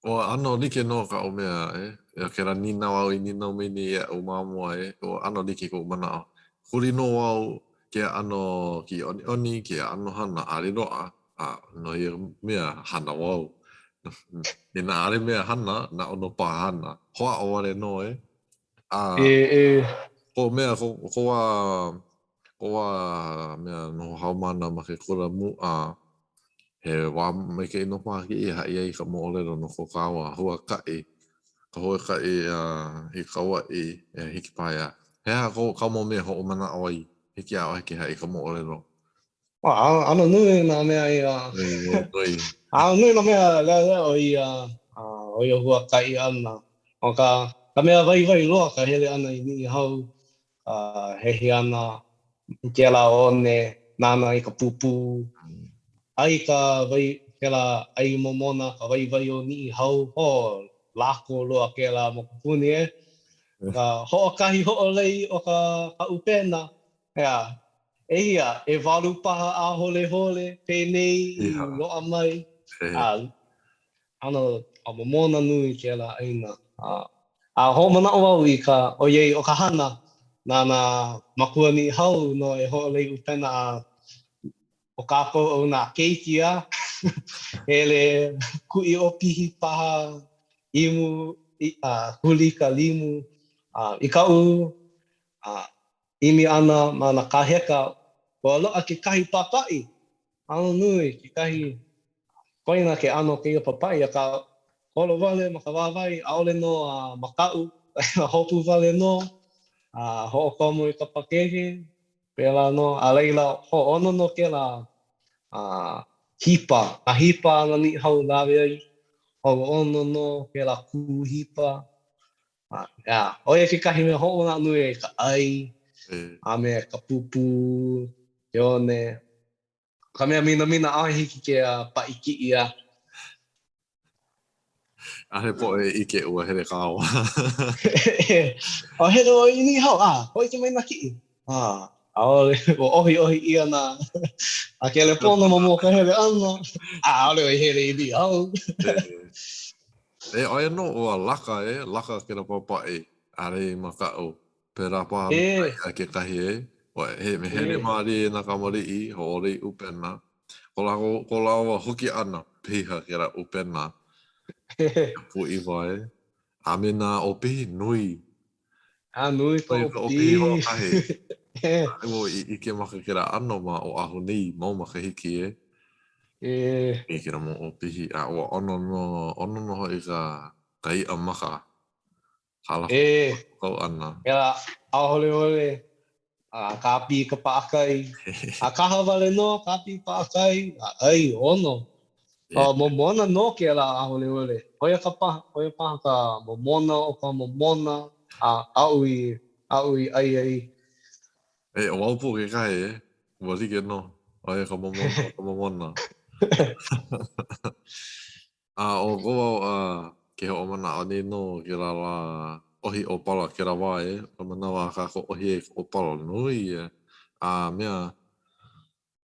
[SPEAKER 1] O ano like no ka o mea e kēlā ninau au i ninau mai ni e o mamua o ano like ko mana huli no au ke ano ki oni ke ano hana ale loa no ia mea hana wau. E na ale mea hana na ono pa hana. Hoa o ale no Ko mea koa mea no haumana ma ke kura mu he wā mai ke ino pāki i hai ai ka mo'olelo no ko kāua hua kai. Ka hua kai i kaua i hiki pāia. Hea ka mo mea ho o mana oi hiki a hiki hai ka mo'olelo.
[SPEAKER 2] Ano nui nā mea i ano nui nā mea lea o i hua kai ana. O ka mea vai loa ka hele ana i ni hau. Hehi ana i kēlā one nāna i ka pupu. Ai ka kēlā ai momona ka vai o ni hau lako loa kēlā mo kupuni Ka hoʻokahi hoʻolei o ka upena. Hea, e walu paha a hole pēnei i loa mai. Ano a momona nui kēlā aina. Hoʻomanaʻo wau i ka o ka hana nāna makua ni hau no e hoʻolei upena o kākou o nā keiki hele kuʻi o pihi paha imu huli ka limu i ka'u imi ana ma na kaheka ua lo'a ke kahi papa'i ano nui ke kahi koina ke ano keia papa'i a ka holo wale ma ka wāwai ʻaʻole no maka'u hopu wale no ho'okomo i ka pakehe pēlā no a laila ho'ono no kēlā hipa ana ni hau lawe ai ho'ono no kēlā kū hipa oia ke kahi mea ho'omana nui e ka ai a me ka pupu ke one ka mea mina a hiki ke pa'iki'i
[SPEAKER 1] Ahe po e ike ua hele kāua.
[SPEAKER 2] Hele o i ni hau hoi ke mai na ki'i Aole, o ohi ia na. A ke le pono mo ka hele ana. Aole o hele I di au.
[SPEAKER 1] Oia no o laka ke na papa are makao. Pera pa ai ke kahi he hele maari na kamari ho ori upena. Ko la o hoki ana piha ke ra upena. Pu I vai. Amina o pihi nui.
[SPEAKER 2] Nui ka o
[SPEAKER 1] O pihi ho kahi. Mo I ke maka ke ra ano ma o ahu nei mau maka hiki E kira mo o pihi a o ono no ho I ka ia maka. Hala kau ana.
[SPEAKER 2] Ela ahole ole. Ka pi ka paakai. A kaha wale no, ka pi paakai. Ai, ono. Momona no ke la ahole ole. Hoia paha ka momona o ka momona. Aui ai.
[SPEAKER 1] O aupu ke kai Wali ke no. Ai ka momona. O koa ke ho mana ani no ke la ohi o pala ke ra wae. O mana wa ka ko ohi o pala nui mea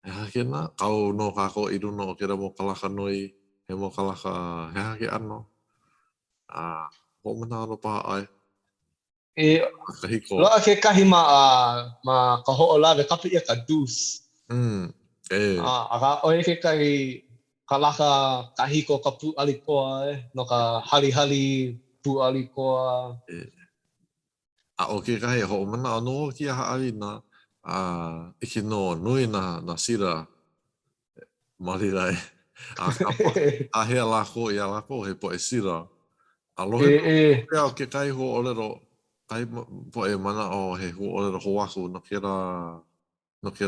[SPEAKER 1] he hake na kau no ka ko I runo o ke ra mo kalaka nui. He mo kalaka he hake ano. Ho mana ano paha ai. Kahiko.
[SPEAKER 2] Loa ke kahi ma ka ho'o lawe kapi ia ka dus. Aka oe ke kahi kalaka kahiko ka pu alikoa no ka hali pu alikoa.
[SPEAKER 1] O ke kahi ho mana ano ki a haawina. Iki no nui na sira marirai. A hea lako I a lako he po sira. Alohe no o ke kai ho olero kai po mana o he ho olero ho aku no ke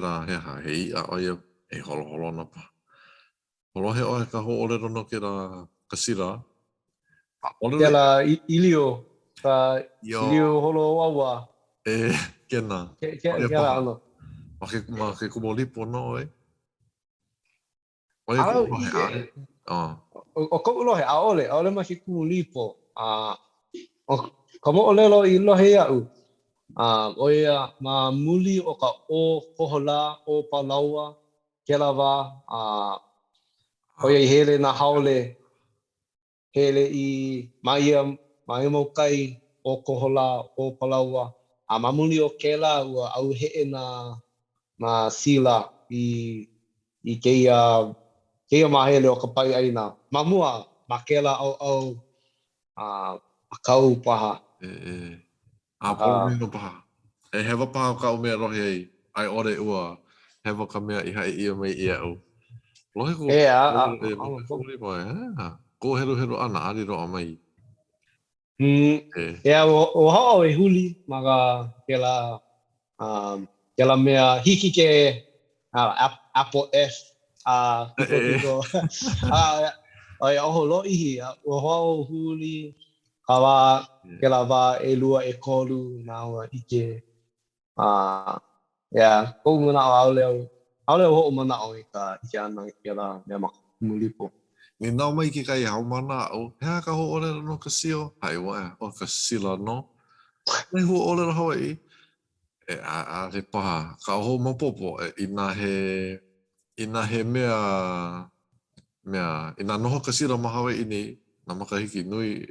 [SPEAKER 1] ra he ia o ia holo na pa. Olohe o ka ho olero no ke ra ka sira.
[SPEAKER 2] Kela ilio ka ilio holo wawa.
[SPEAKER 1] Kena.
[SPEAKER 2] Kela ano.
[SPEAKER 1] Ma ke kumolipo no
[SPEAKER 2] Au o ko lohe aole ma ke kumolipo. Kamo olelo I lohe ia'u. Oia ma muli o ka o kohola o palaua kela wa oia I hele na haole hele I mai mo kai o kohola o palaua ma muli o kela ua au he'e na sila I keia mahele o ka pai aina ma mua ma kela au kau paha
[SPEAKER 1] Polomino paha. Hewa paha ka o mea rohe ai ore ua hewa ka mea I hai ia mai ia au. Lohe ko kumolipo ko heru ana ari roa mai.
[SPEAKER 2] O hao E huli ma kela mea hiki ke Apple F hiko ai oho loihi o hao huli kawa kela wa lua kolu na ua ike ko mana aole ho mana o ka ike ana kela mea makulipo
[SPEAKER 1] Ni nau mai ki kai hau mana au. Hea ka ho olero no ka sio. Hai wa o ka sila no. Nei ho olero Hawaii. A he paha. Ka ho mapopo ina he mea ina noho ka sila ma Hawaii nei. Na makahiki nui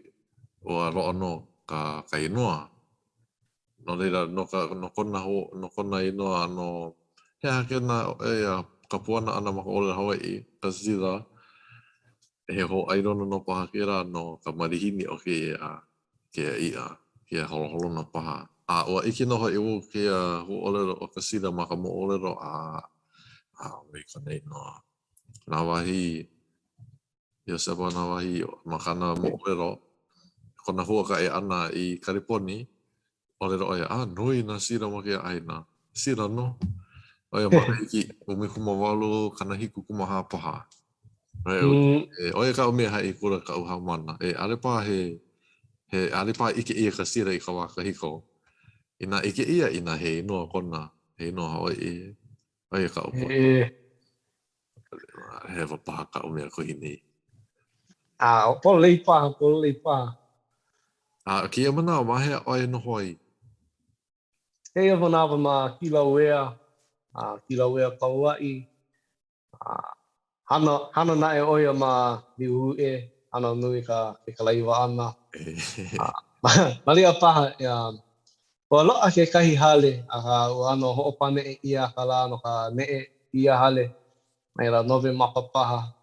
[SPEAKER 1] o a roa no ka inoa. No reira no kona inoa no hea kena ka puana ana maka olero Hawaii. Ka sila. He ho airona no paha ke rā no ka marihini o ke ia holo na paha. Ua iki noho I u ke ho olero o ka sira ma ka mo olero wei ka nei no. Nā wahi, ia sepa nā wahi ma kana mo olero. Kona hua ka ana I Kariponi, olero oia, nui na sira ma ke aina. Sira no. Oia maka iki, umikuma walu kana hiku kumaha paha. Oia ka umea hai kura ka uha mana. Arepa arepa ike ia ka sira I ka waka hiko. Ina ike ia ina he inoa kona. He inoa Hawaii. Oia ka upo. He wapaha ka umea ko hini.
[SPEAKER 2] Polo lei paha.
[SPEAKER 1] Kia mana o mahe oia no hoi.
[SPEAKER 2] He manawa ma Kilauea, Kilauea Kauai, hana na e oia ma Liuhue, hana nui ke kalaiwa ana. Malia paha, ua loa ke kahi hale, a ka ua ano ho'opane e ia ka la no ka ne'e ia hale, mai la nove mapapaha,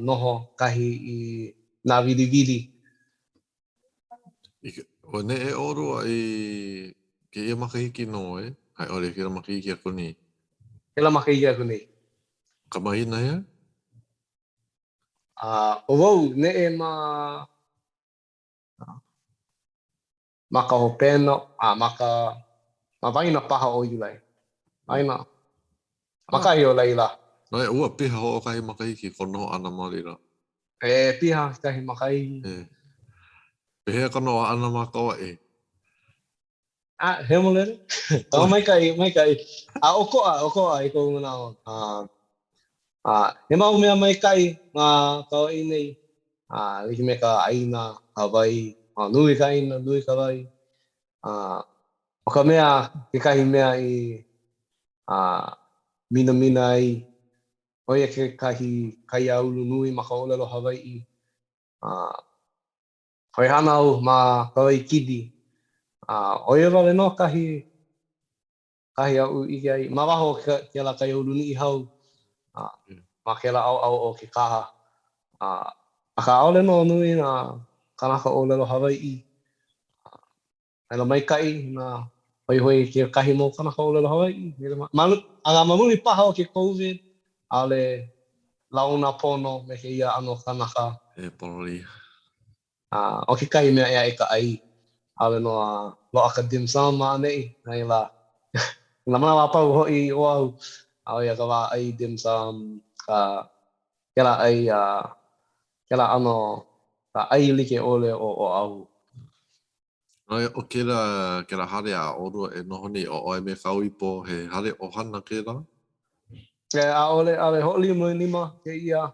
[SPEAKER 2] noho kahi I nā wiliwili.
[SPEAKER 1] O ne e oro ai ke ia makahiki no e, ai ore ke makahiki ako ni.
[SPEAKER 2] Ke la makahiki aku nei.
[SPEAKER 1] Ka mahina ia?
[SPEAKER 2] O wau, ne'e maka hopeno, ma waina paha o Iulai. Waina, makai o Laila.
[SPEAKER 1] No e ua piha ho o kahi makahiki kono ana marira.
[SPEAKER 2] E piha kahi makai.
[SPEAKER 1] Pehea kono ana makawa e.
[SPEAKER 2] He mo lere? Tau mai kai. Okoa I kou mana o. He mau mea mai kai ma kau I nei. Liki me ka aina, Hawaii, nui ka aina, nui ka wai. O ka mea, ke kahi mea I mina ai. Oia ke kahi aulu nui ma ka olelo Hawaii. Hoi hana au ma Hawaii Kidi. Oia wale no kahi au ike ai. Ma waho ke la kai ulu ni I hau. Ma ke la au o ke kaha. A ka aole no nui na kanaka olelo Hawaii. Aina mai kai na hoi ke kahi mo kanaka olelo Hawaii. Aga mamuli paha o ke COVID. Ale launa pono me ke ia ano kanaka.
[SPEAKER 1] Porori.
[SPEAKER 2] O ke kahi mea ea e ka ai. Ale no loa ka dim sum ma nei. Nai la. Na mana wapau hoi o au. A oia ka wā ai dim sum. Ke la ai, ke la ano, ka ai like ole o au.
[SPEAKER 1] O ke la hare a oru e noho ni o oe me kauipo he hare ohana ke la?
[SPEAKER 2] A ole holi mo lima ke ia.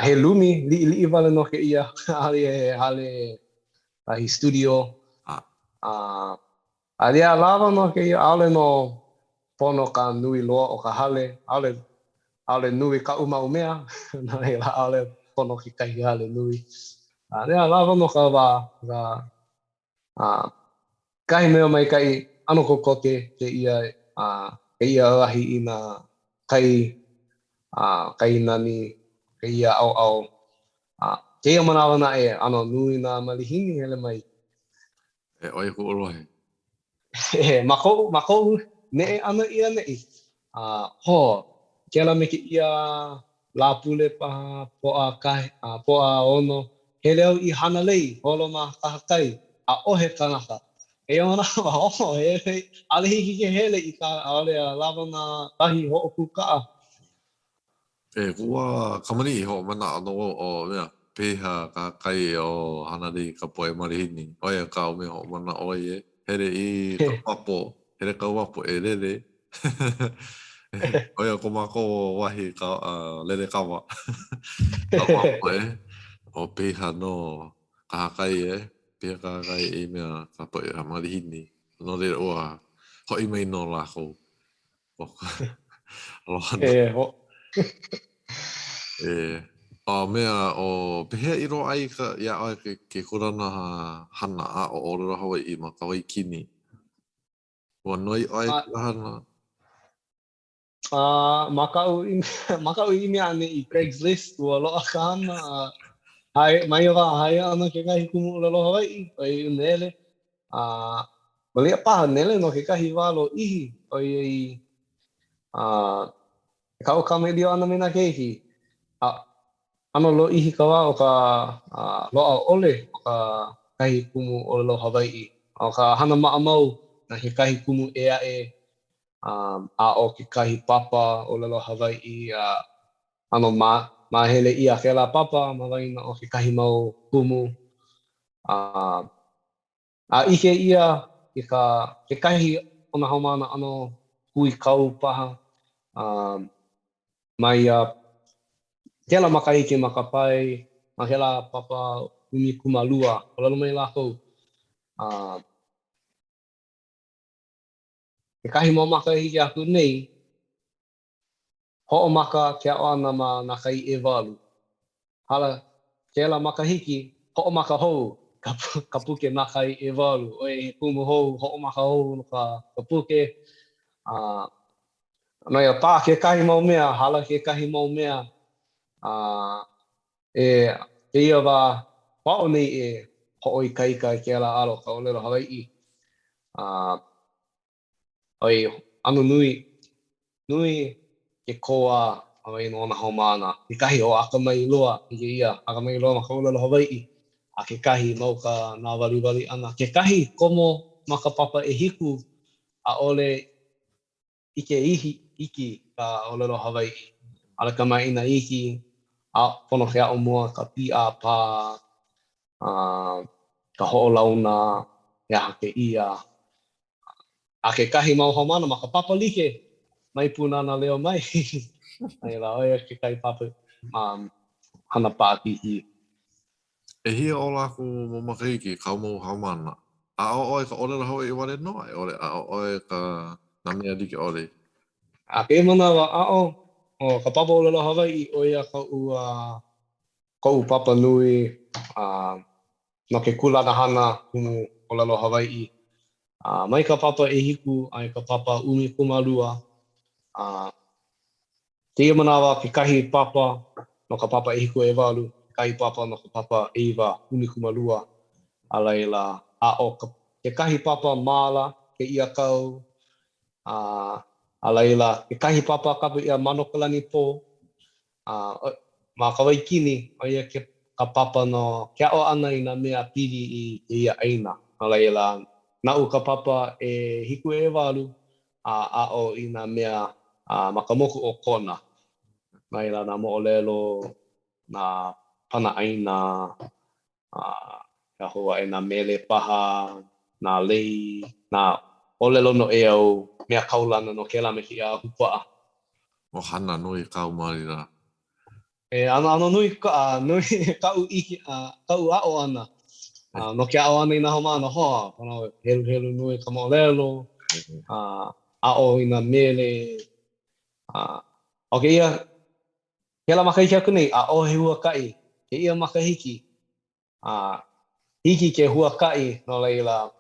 [SPEAKER 2] He lumi, li wale no ke ia. Hale hi studio. A lia lava no ke ia. Ale no pono ka nui loa o ka hale. Ale nui ka uma umea. Nai la ale pono ki kahi hale nui. Lia lava no ka wā. Kahi mea mai kai ano kokoke ke ia rahi I na kai nani ke ia au. Ke ia manawa na e ano nui na malihini hele mai.
[SPEAKER 1] Oe ku orohe.
[SPEAKER 2] Makou ne ana ia nei. Ke la me ke ia lapule paha poa ono. Hele au I hana lei holo ma kahakai. A ohe kanaka. E ona hele ale hiki ke hele I ka ale lava na tahi ho'oku kaa.
[SPEAKER 1] Kua kamani ho mana ano o mea peha ka kai o hana ri ka poe marihini. Oia ka o mea ho mana oie. Here I ka wapo. Here ka wapo e rere. Oia ko mako wahi ka lere kawa. Ka wapo e. O peha no ka kai Peha ka kai I mea ka poe marihini. No re oa. Hoi mai no lako. Aloha. Mea o pehea I roa ai ka ia oe ke korana hana a o orora Hawaii ma ka Waikini. Ua noi oe ka hana.
[SPEAKER 2] Makau I mea ane I Craigslist ua loa ka hana. Mai wa hai ana ke kahi kumu ulalo Hawaii. Oi nele. Malia paha nele no ke kahi walo ihi. Oi kau kamelio ana mena keiki. Ano lo ihi ka wā o ka loa ole o ka kahi kumu o lo Hawaii. O ka hana maa mau na he kahi kumu ea o ke kahi papa o lo Hawaii. Ano mahele ia ke la papa ma waina o ke kahi mau kumu. Ike ia ke kahi o na haumana ano hui kau paha. Mai ke la makaike makapai, ma ke la papa umi kumalua, o lalo mai lako. Ke kahi mau makahiki aku nei, ho'omaka ke a'o ana ma nā kai e walu. Hala, kēla makahiki, ho'omaka hou, ka puke nā kai e walu. Oi he kumu hou, ho'omaka hou no ka puke. No ia pā ke kahi mau mea, hala ke kahi mau mea, ke ia wā wa'o nei e ho'o i kaika i kēla alo ka olelo Hawai'i. Oi, anu nui ke koa Hawai'i no na haumāna. Ke kahi o akamai loa i ke ia, akamai loa ma ka olelo Hawai'i. A ke kahi mau ka nā waliwali ana. Ke kahi komo ma ka papa e hiku a ole i ke iki ka olelo Hawai'i. Ala ka mai ina iki, a pono ke a'o mua ka pi'a pā, ka ho'olauna, ia ke ia. A ke kahi mau haumāna ma ka papa like, mai punana leo mai. Ai la oia ke kahi papa hana pātihi.
[SPEAKER 1] E hia o lāku mo makahiki, kau mau haumana. A o ka olelo Hawai'i wale no, a o ka nā mea like ole.
[SPEAKER 2] A ke manawa a'o, ka papa olelo Hawai'i o ia kou papa nui, no ke kulana hana kumu olelo Hawai'i. Mai ka papa e hiku, ai ka papa umi kumalua. Te manawa ke kahi papa no ka papa e hiku e walu, kahi papa no ka papa e iwa umi kumalua. A laila, ke kahi papa mala, ke ia kau, a laila, ke kahi papa kapu ia manokalani po, ma ka waikini, o ia ka papa no ke a'o ana i nā mea pili i ia aina. A laila, na'u ka papa e hiku e walu, a'o i nā mea ma ka moku o kona. Laila, nā mo'olelo, nā pana aina, ka hoa e nā mele paha, nā lei, nā olelo no e au mea kaulana no kēlā me ki a hupa'a.
[SPEAKER 1] O hana nui kau marira.
[SPEAKER 2] Ano nui kau a'o ana. No ke a'o ana i nā haumāna hoa, helu nui ka mo'olelo, a'o i nā mele. O ke ia, kēlā makahiki aku nei, a'o he huaka'i, ke ia makahiki. Hiki ke huaka'i no leila,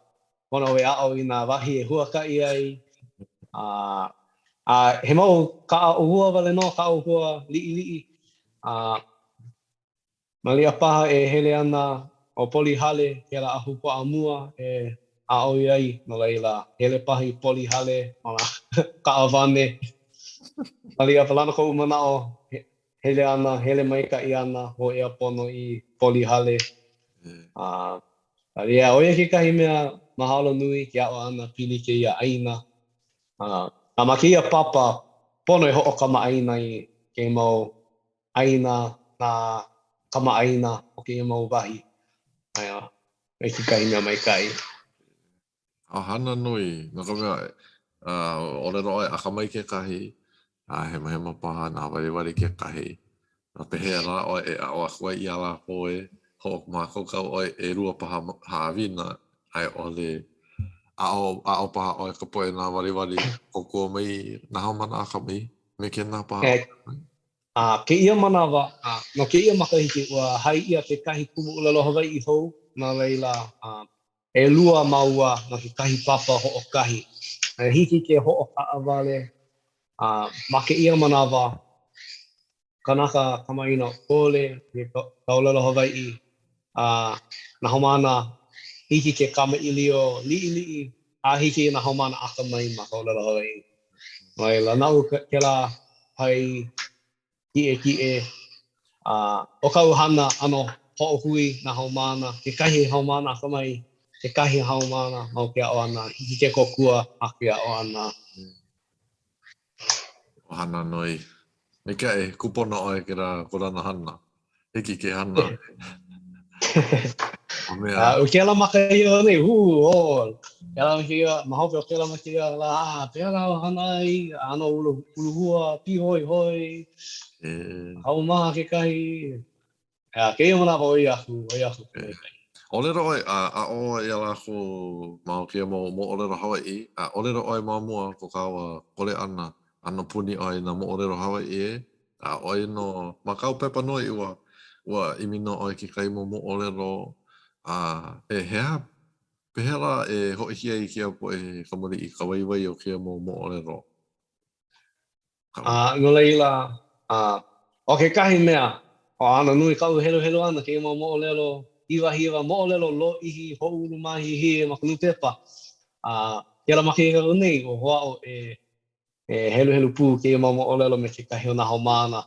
[SPEAKER 2] pono e a'o i nā wahi e huaka'i ai. He mau ka a'o hua wale no, ka a'o hua li'i. Malia paha e hele ana o poli hale, kēla a hupa'a mua e a'o i ai no leila. Hele pahi poli hale, ka awane. Malia palana ko umana'o, hele ana, hele maika'i ana, ho ea pono i poli hale. Ia, oia ke kahi mea mahalo nui ke a'o ana pili ke ia aina. Ma ke ia papa, pono e ho'okama aina i ke mau aina na kama aina o ke ia mau wahi. Aia, e ke kahi mea maika'i.
[SPEAKER 1] A hana nui, no ka mea, ole roe a ka mai ke kahi, hema paha nā wari ke kahi. Na pehea rā oe e a o akua i ala koe, ho'ok mākou kau oe e rua paha haawina, ai ole a o paha oe ka poe nā wari, kokua mai nā haumana a ka mai, me ke nā paha.
[SPEAKER 2] Ke ia manawa, no ke ia makahiki ua hai ia ke kahi kumu ulelo Hawai'i hou, nā leila e lua maua no ke kahi papa ho'okahi. Hiki ke ho'oka'a wale, ma ke ia manawa, kanaka kamaina ole, ka ulelo Hawai'i, na haumana hiki ke kamailio li'i, a hiki na haumana akamai ma ka ulelo Hawai'i. Leila, na'u kēlā pai ki'e, o kau hana ano ho'ohui na haumana, ke kahi haumana akamai, ke kahi haumana mau ke a'o ana, hiki ke kokua a ke a'o ana.
[SPEAKER 1] O hana nui. Me kia e kupona oe ke rā korana hana. Hiki ke hana.
[SPEAKER 2] O kēlā makaia nei, kēlā makaia, mahaupe o kēlā makaia la, pēlā o hana ai, ano uluhua, pihoi, hau maha ke kahi. Ke ia mana oi aku.
[SPEAKER 1] Olero oi a o ia la ko mau kia mo olero Hawaii a olero oi mau mua ko kawa kole ana puni oi na mo olero Hawaii a oi no makau pepa noi ua imino oi ki kai mo olero a hea pehela hoi kia i kia po kamuri i kawaiwai o kia mo olero.
[SPEAKER 2] No leila o ke kahi mea o ana nui kau helo ana ke mo olelo hiwa mo olelo lo ihi ho'ulu mahi hi ma kunu pepa ke la maki ka nei o hoa o helo pu ke mo olelo me ke kahi ona homana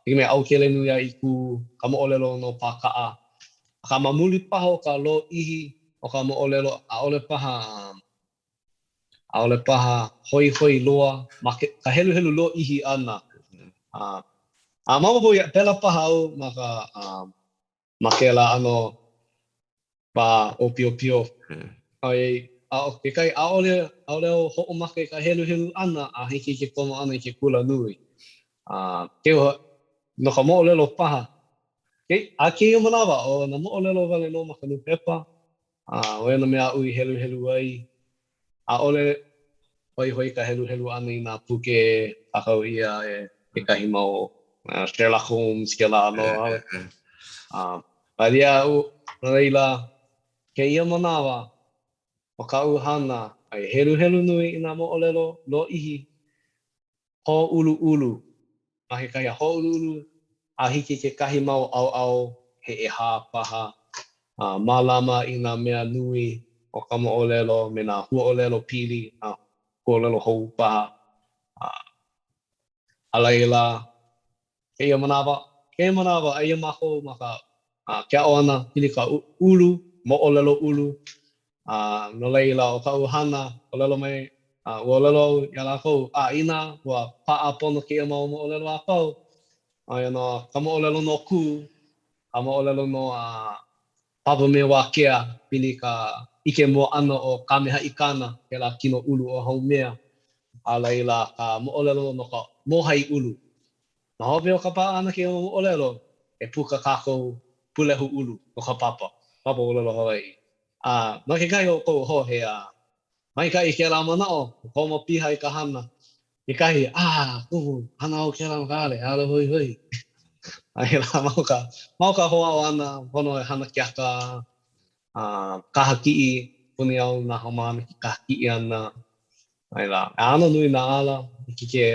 [SPEAKER 2] i me au kele nui ai ku ka mo olelo no paka'a ka mamuli paha o ka lo ihi o ka mo olelo a ole paha hoi loa ma ka helu lo ihi ana mama ya pela paha au ma ke la ano pa o pio ai o ke kai a ole ho o ma ke ka helu ana a hiki ke komo ana ke kula nui ke no ka mo olelo paha ke a ke o manawa o na mo olelo vale no ma ka nu pepa o na mea ui helu ai a ole hoi ka helu ana i na puke akau ia ke kahi mau Sherlock Holmes ke la no paria u leila ke ia manawa o ka uhana ai helu nui i na mo olelo lo ihi ho ulu ma he kai ho ulu a hiki ke kahi mau au he ha paha malama i na mea nui o ka mo olelo me na hua olelo pili hua olelo hou paha a leila ke ia manawa ai mako maka kia ona pili ka ulu mo olelo ulu no leila o ka uhana olelo mai ua olelo ia lako ina ua pa'a pono ke ia mau mo olelo akau ai no ka mo olelo no ku ka mo olelo no papa me wa kea pili ka ike mo ano o kameha ikana ke la kino ulu o hau mea a leila ka mo olelo no ka mohai ulu ma hope o ka pa'a ana ke mo olelo e puka kako pulehu ulu o ka papa olelo Hawaii ma ke kai o ko ho he mai kai ke la mana o ko mo piha i ka hana ke kai hana o ke la kale ala hoi ai la mau ka hoa o ana hono e hana ke aka kahaki puni au na hama ki kahaki ana ai la ana nui na ala ki ke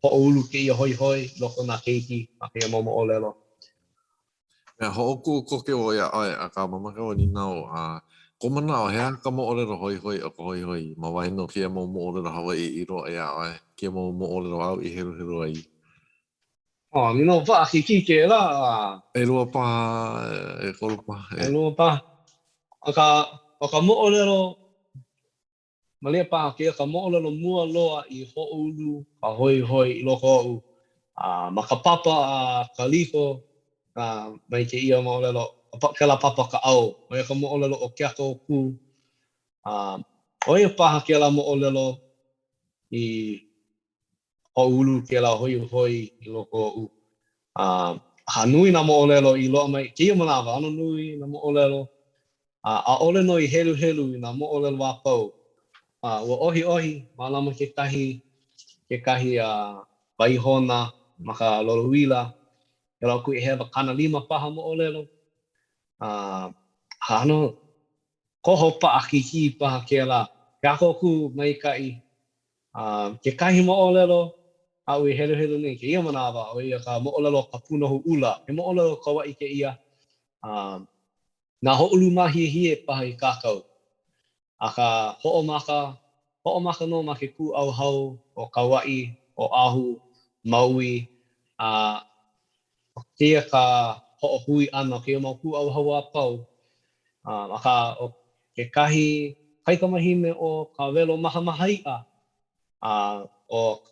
[SPEAKER 2] ho ulu ke ia hoi loko na keiki a ke mo olelo
[SPEAKER 1] Me ho'oku koke o ia ai a ka mamaka o ni nau ko mana o hea ka mo olero hoi o ko hoi ma waino kia mo olero Hawaii i roa ia ai kia mo olero au i heru ai
[SPEAKER 2] ni no va ki la
[SPEAKER 1] e rua pa e kolu pa
[SPEAKER 2] e lo pa o ka mo olelo malia pa ke ka mo olelo mua loa i ho ulu ka hoi i loko o ma ka papa ka liko mai ke ia mo olelo ke la papa ka au mai ka mo olelo o ke ako ku o ia paha ke la mo olelo i ho ulu ke la hoi i loko o nui na mo olelo i loa mai ke ia mana ano nui na mo olelo a ole no i helu na mo olelo wa pau ua ohi malama ke kahi waihona ma ka loloila e lau kui hewa kana lima paha mo olelo ano koho pa akiki paha ke la ke ako ku mai kai ke kahi mo olelo a ui helu nei ke ia manawa o ia ka mo olelo ka punohu ula ke mo olelo ka wai ke ia na ho ulu mahi hie paha i kakau aka ho'omaka no ma ke ku au hau o Kauai o Ahu Maui kia ka ho'ohui ana ke mau ku au hau a pau aka o ke kahi kaikamahime o ka welo mahamahai'a o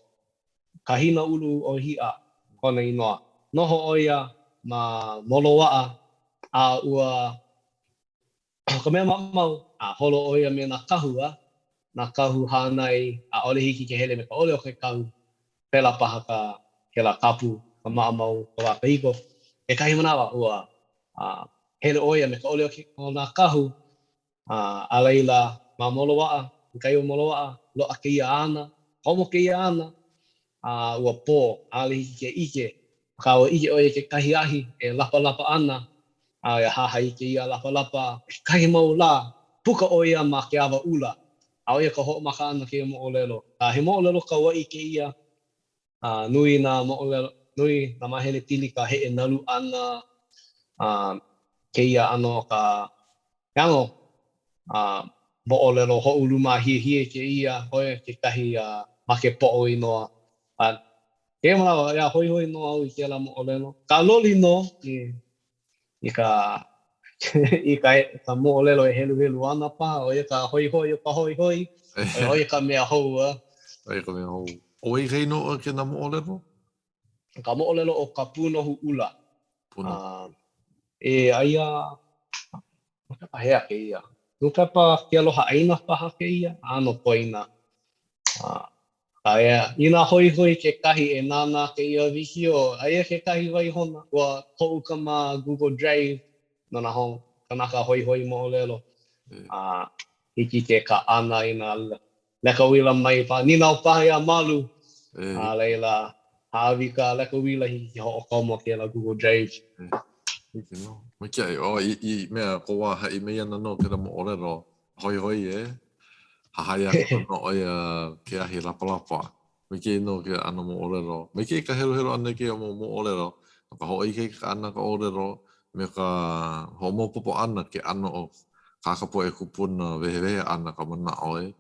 [SPEAKER 2] kahina ulu o hi'a kona inoa noho oia ma moloa'a ua ka mea mau holo oia me na kahu hanai ole hiki ke hele me ka ole o ke kahu pela paha ke la kapu ka maamau ka wakahiko e kahi manawa ua hele oia me ka ole o nā kahu, a leila ma moloa, kai o moloa, lo a kia ana, komo kia ana, ua pō, ale hiki ke ike, ka o ike oia ke kahi ahi, e lapa lapa ana, a haha ike ia lapa lapa, kahi mau la, puka oia ma ke awa ula, a oia ka ho'omaka ana ke mo'olelo. He mo'olelo ka wai ke ia, nui nā mo'olelo, nui nā mahele tili ka he e nalu ana, ke ia ano ka yango, mo'olelo ho'uluma hie ke ia, oia ke kahi ma ke po'o inoa. Ke manawa, ia hoi no au I ke la mo'olelo. Ka loli no, I ka ka mo'olelo e helu ana paha, oia ka hoi o ka hoi, oia ka mea hou.
[SPEAKER 1] Oia ka mea hou. O i rei no ke nā mo'olelo?
[SPEAKER 2] Ka mo'olelo o ka punohu ula.
[SPEAKER 1] Puno.
[SPEAKER 2] E aia, hea ke ia. Nupepa ke aloha aina paha ke ia, ano poina. Ina hoi ke kahi e nana ke ia wiki o, aia ke kahi waihona, ua ho'u ka ma Google Drive, no na hong, kanaka hoi mo'olelo. Hiki ke ka ana I nā leka wila mai pa, nina o paha ia malu, leila, haawi ka leka wila hiki ke ho'okomo ke la Google Drive.
[SPEAKER 1] Hiki no. Mai kia I mea ko wā hai mei ana no ke la mo'olelo, hoi hahai ake no oia ke ahi lapa. Me ke no ke ana mo'olelo. Me ke ka helo ana ke mo'olelo. Ka hoi ke ka ana ka olelo me ka homopopo ana ke ana o kakapo e kupuna wehe ana ka mana oe.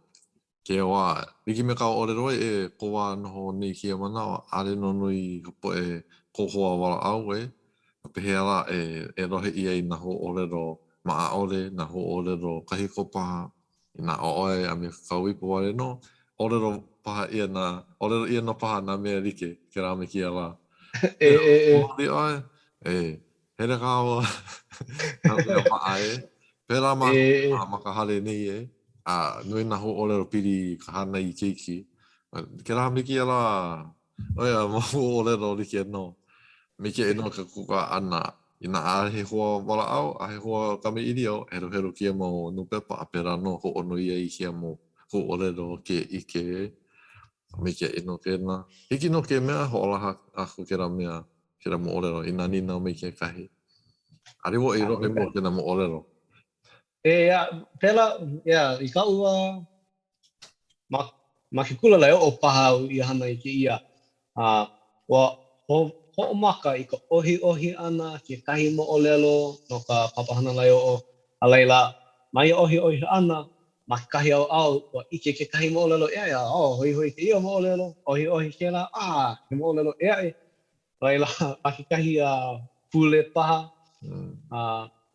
[SPEAKER 1] Ke wā, wiki me ka olelo e ko wā noho ni kia mana ale no nui kapo e kohoa wala au e. Ka pehe ala e rohe ia I na ho olelo maa ole, na ho olelo kahiko paha. Nā oe a me kauipo wale no, olelo paha ia na, olelo ia no paha na mea like, ke rā me kia la. Oi oe, hele ka awa, na mea paa pēra maka hale nei nui na ho olelo piri ka hana I keiki. Ke rā me kia la, oia, ma ho olelo like no. Me kia no ka kuka ana, Ina ahe hoa wala au, ahe hoa kame iri au, hero kia mo nupepa a pera no ho ono ia I kia mo ho olelo ke ike me kia ino ke na. Hiki no ke mea ho olaha aku ke ra mea ke ra mo olelo ina nina me kia kahi. Ariwo I rohe mo ke na mo olelo.
[SPEAKER 2] Pela, I ka ua ma ke kula lai o paha I hana I ke ia. Wa ho'omaka I ka ohi ana ke kahi mo'olelo no ka papahana lai o a laila mai ohi ana ma ke kahi au wa ike ke kahi mo'olelo hoi ke ia mo'olelo ohi ke la ke mo'olelo laila ma ke kahi pule paha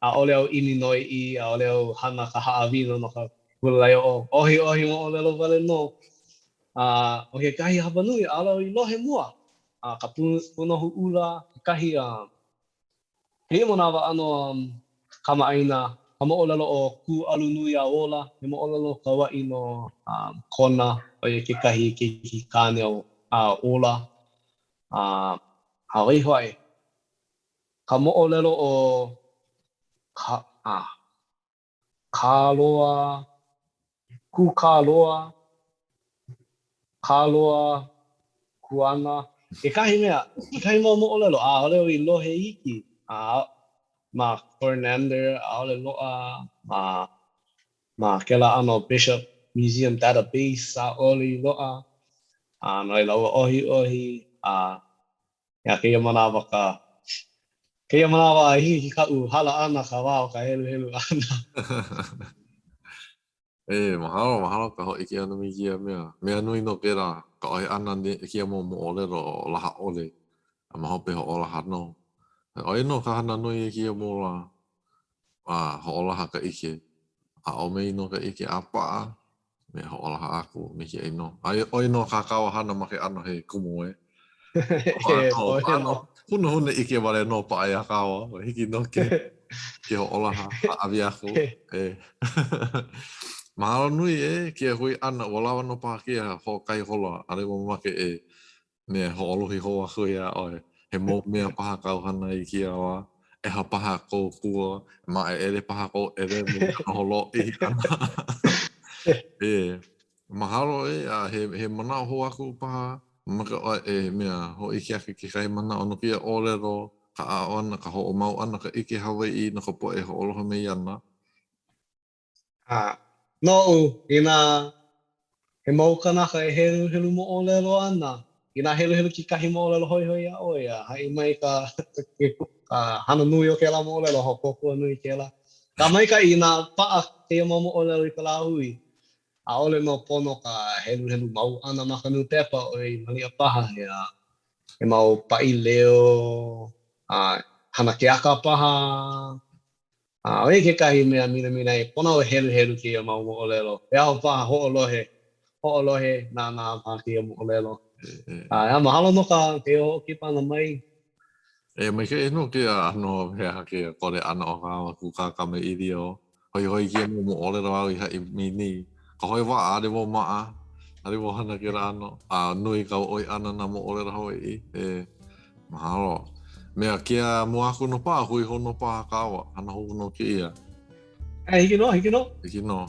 [SPEAKER 2] a ole au ini noi I a ole au hana ka haawino no ka kula lai o ohi mo'olelo wale no o ke kahi hapanui ala I lohe mua ka punohu ula kahi he manawa ano kamaʻaina ka moʻolelo o ku alu nui a ola he moʻolelo ka waʻi no kona ʻoia kekahi keiki kane o ola Hawaii hoʻi ka moʻolelo o kāloa kuana ke kahi mea kahi mau moʻolelo ʻaʻole I lohe iki ma Fernando ʻaʻole loa ma kela ano Bishop Museum Database ʻaʻole I loa no laila ua ohi keia manawa hiki kaʻu hala ana ka wā o ka helu ana.
[SPEAKER 1] Mahalo ka hoʻi ke ana me kia mea nui no pēra ka ʻohe ana kia mo moʻolelo o laha ʻole a ma hope hoʻolaha no. ʻOia no ka hana nui kia mo la hoʻolaha ka ike. A ʻome no ka ike a paʻa me hoʻolaha aku me kia ino. ʻOia no ka kawa hana ma ke ano he kumu Huna ike wale no paʻa ia kawa. Hiki no ke hoʻolaha haawi aku. Mahalo nui kia hui ana ua lawa no paha kia hoʻokai hola a rewa mamake me hoʻolohi hoa hui a oe. He mo mea paha kau hana I kia wā. e ha paha ko kua ma e ele paha ko ele mo holo I ana e mahalo a he mana ho aku paha maka e mea ho I kia ki kai mana ono kia olero ka a ona ka ho mau ana ka ike Hawaii na ka po e ho oloha me ana
[SPEAKER 2] no ina he mau kanaka e helu mo olero ana ina helu ki kahi mo olero hoi a oia hai mai ka hana nui o ke la mo olero ho koko nui ke la ka mai ka ina paa ke mo olero I ka la hui a ole no pono ka helu mau ana maka nu tepa o I mani a paha he mau pai leo hana ke aka paha oi ke kahi mea mina e pona o helu ki a mau mo olero e au paha ho'olohe na pa ki a mo olero mahalo no ka ke o ki pana mai
[SPEAKER 1] e mai ke no ke ano he ha ke kore ana o ka ku ka me idio hoi ki mo olero au I ha I mini ka hoi wa ale mo maa ale mo hana ke ano nui ka oi ana na mo olero hoi e mahalo mea kia mo aku no pa hui hono pa kawa ana ho no ki ia
[SPEAKER 2] hiki no
[SPEAKER 1] hiki no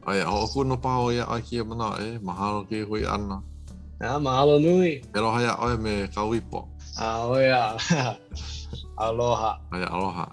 [SPEAKER 1] ai ho aku no pa o ia ai kia mana e mahalo ki hui ana
[SPEAKER 2] mahalo nui
[SPEAKER 1] pero hai ai me ka wipo
[SPEAKER 2] oia aloha
[SPEAKER 1] ai aloha